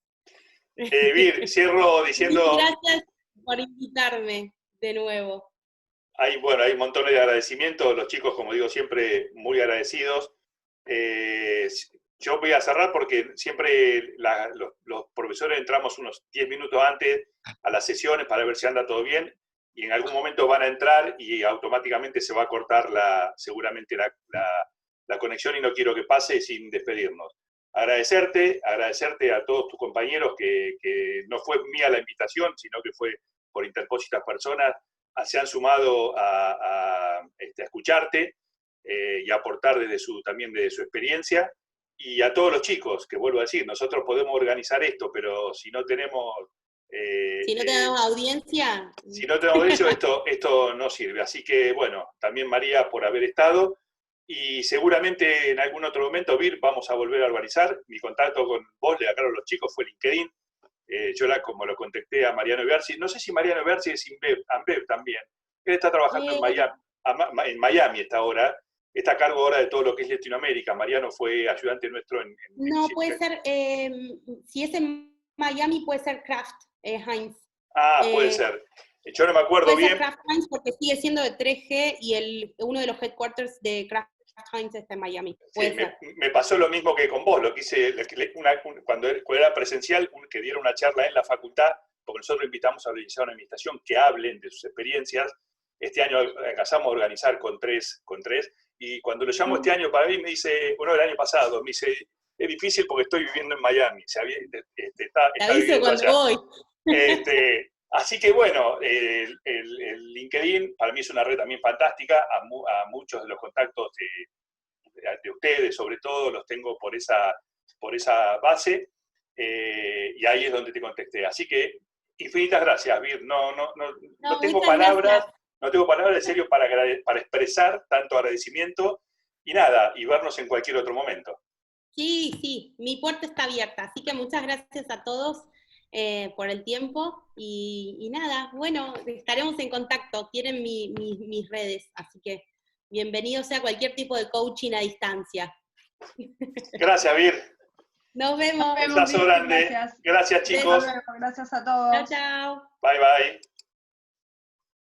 [SPEAKER 4] Vir, cierro diciendo...
[SPEAKER 3] Gracias por invitarme de nuevo.
[SPEAKER 4] Hay un montón de agradecimientos, los chicos, como digo, siempre muy agradecidos. Yo voy a cerrar porque siempre los profesores entramos unos 10 minutos antes a las sesiones para ver si anda todo bien, y en algún momento van a entrar y automáticamente se va a cortar seguramente la conexión, y no quiero que pase sin despedirnos. Agradecerte a todos tus compañeros, que no fue mía la invitación, sino que fue por interpósitas personas, se han sumado a escucharte y a aportar también desde su experiencia, y a todos los chicos, que vuelvo a decir, nosotros podemos organizar esto, pero si no tenemos...
[SPEAKER 3] si no tenemos audiencia...
[SPEAKER 4] Si no tenemos audiencia, esto no sirve. Así que, bueno, también María por haber estado, y seguramente en algún otro momento, Vir, vamos a volver a organizar. Mi contacto con vos, de acá a los chicos, fue LinkedIn. Yo como lo contacté a Mariano Iberzi, no sé si Mariano Iberzi es Ambev también. Él está trabajando en Miami esta ahora, está a cargo ahora de todo lo que es Latinoamérica. Mariano fue ayudante nuestro en
[SPEAKER 3] no, puede ser, si es en Miami, puede ser Kraft Heinz.
[SPEAKER 4] Puede ser. Yo no me acuerdo bien.
[SPEAKER 3] Puede ser Kraft Heinz porque sigue siendo de 3G y uno de los headquarters de Kraft Heinz está en Miami.
[SPEAKER 4] Sí, me pasó lo mismo que con vos, lo que hice cuando era presencial, que diera una charla en la facultad, porque nosotros invitamos a organizar una invitación que hablen de sus experiencias. Este año alcanzamos a organizar con tres, y cuando lo llamo este año, para mí me dice, el año pasado, me dice, es difícil porque estoy viviendo en Miami, está viviendo
[SPEAKER 3] cuando
[SPEAKER 4] allá.
[SPEAKER 3] Voy.
[SPEAKER 4] Así que bueno, el LinkedIn para mí es una red también fantástica, a muchos de los contactos de ustedes, sobre todo, los tengo por esa base, y ahí es donde te contesté. Así que, infinitas gracias, Vir. No tengo palabras, no tengo palabras de serio para expresar tanto agradecimiento, y nada, y vernos en cualquier otro momento.
[SPEAKER 3] Sí, mi puerta está abierta, así que muchas gracias a todos por el tiempo, y nada, bueno, estaremos en contacto, tienen mis redes, así que bienvenidos a cualquier tipo de coaching a distancia.
[SPEAKER 4] Gracias, Vir.
[SPEAKER 3] Nos vemos.
[SPEAKER 4] Un abrazo grande. Gracias, chicos.
[SPEAKER 5] Gracias a todos.
[SPEAKER 3] Chao.
[SPEAKER 4] Bye, bye.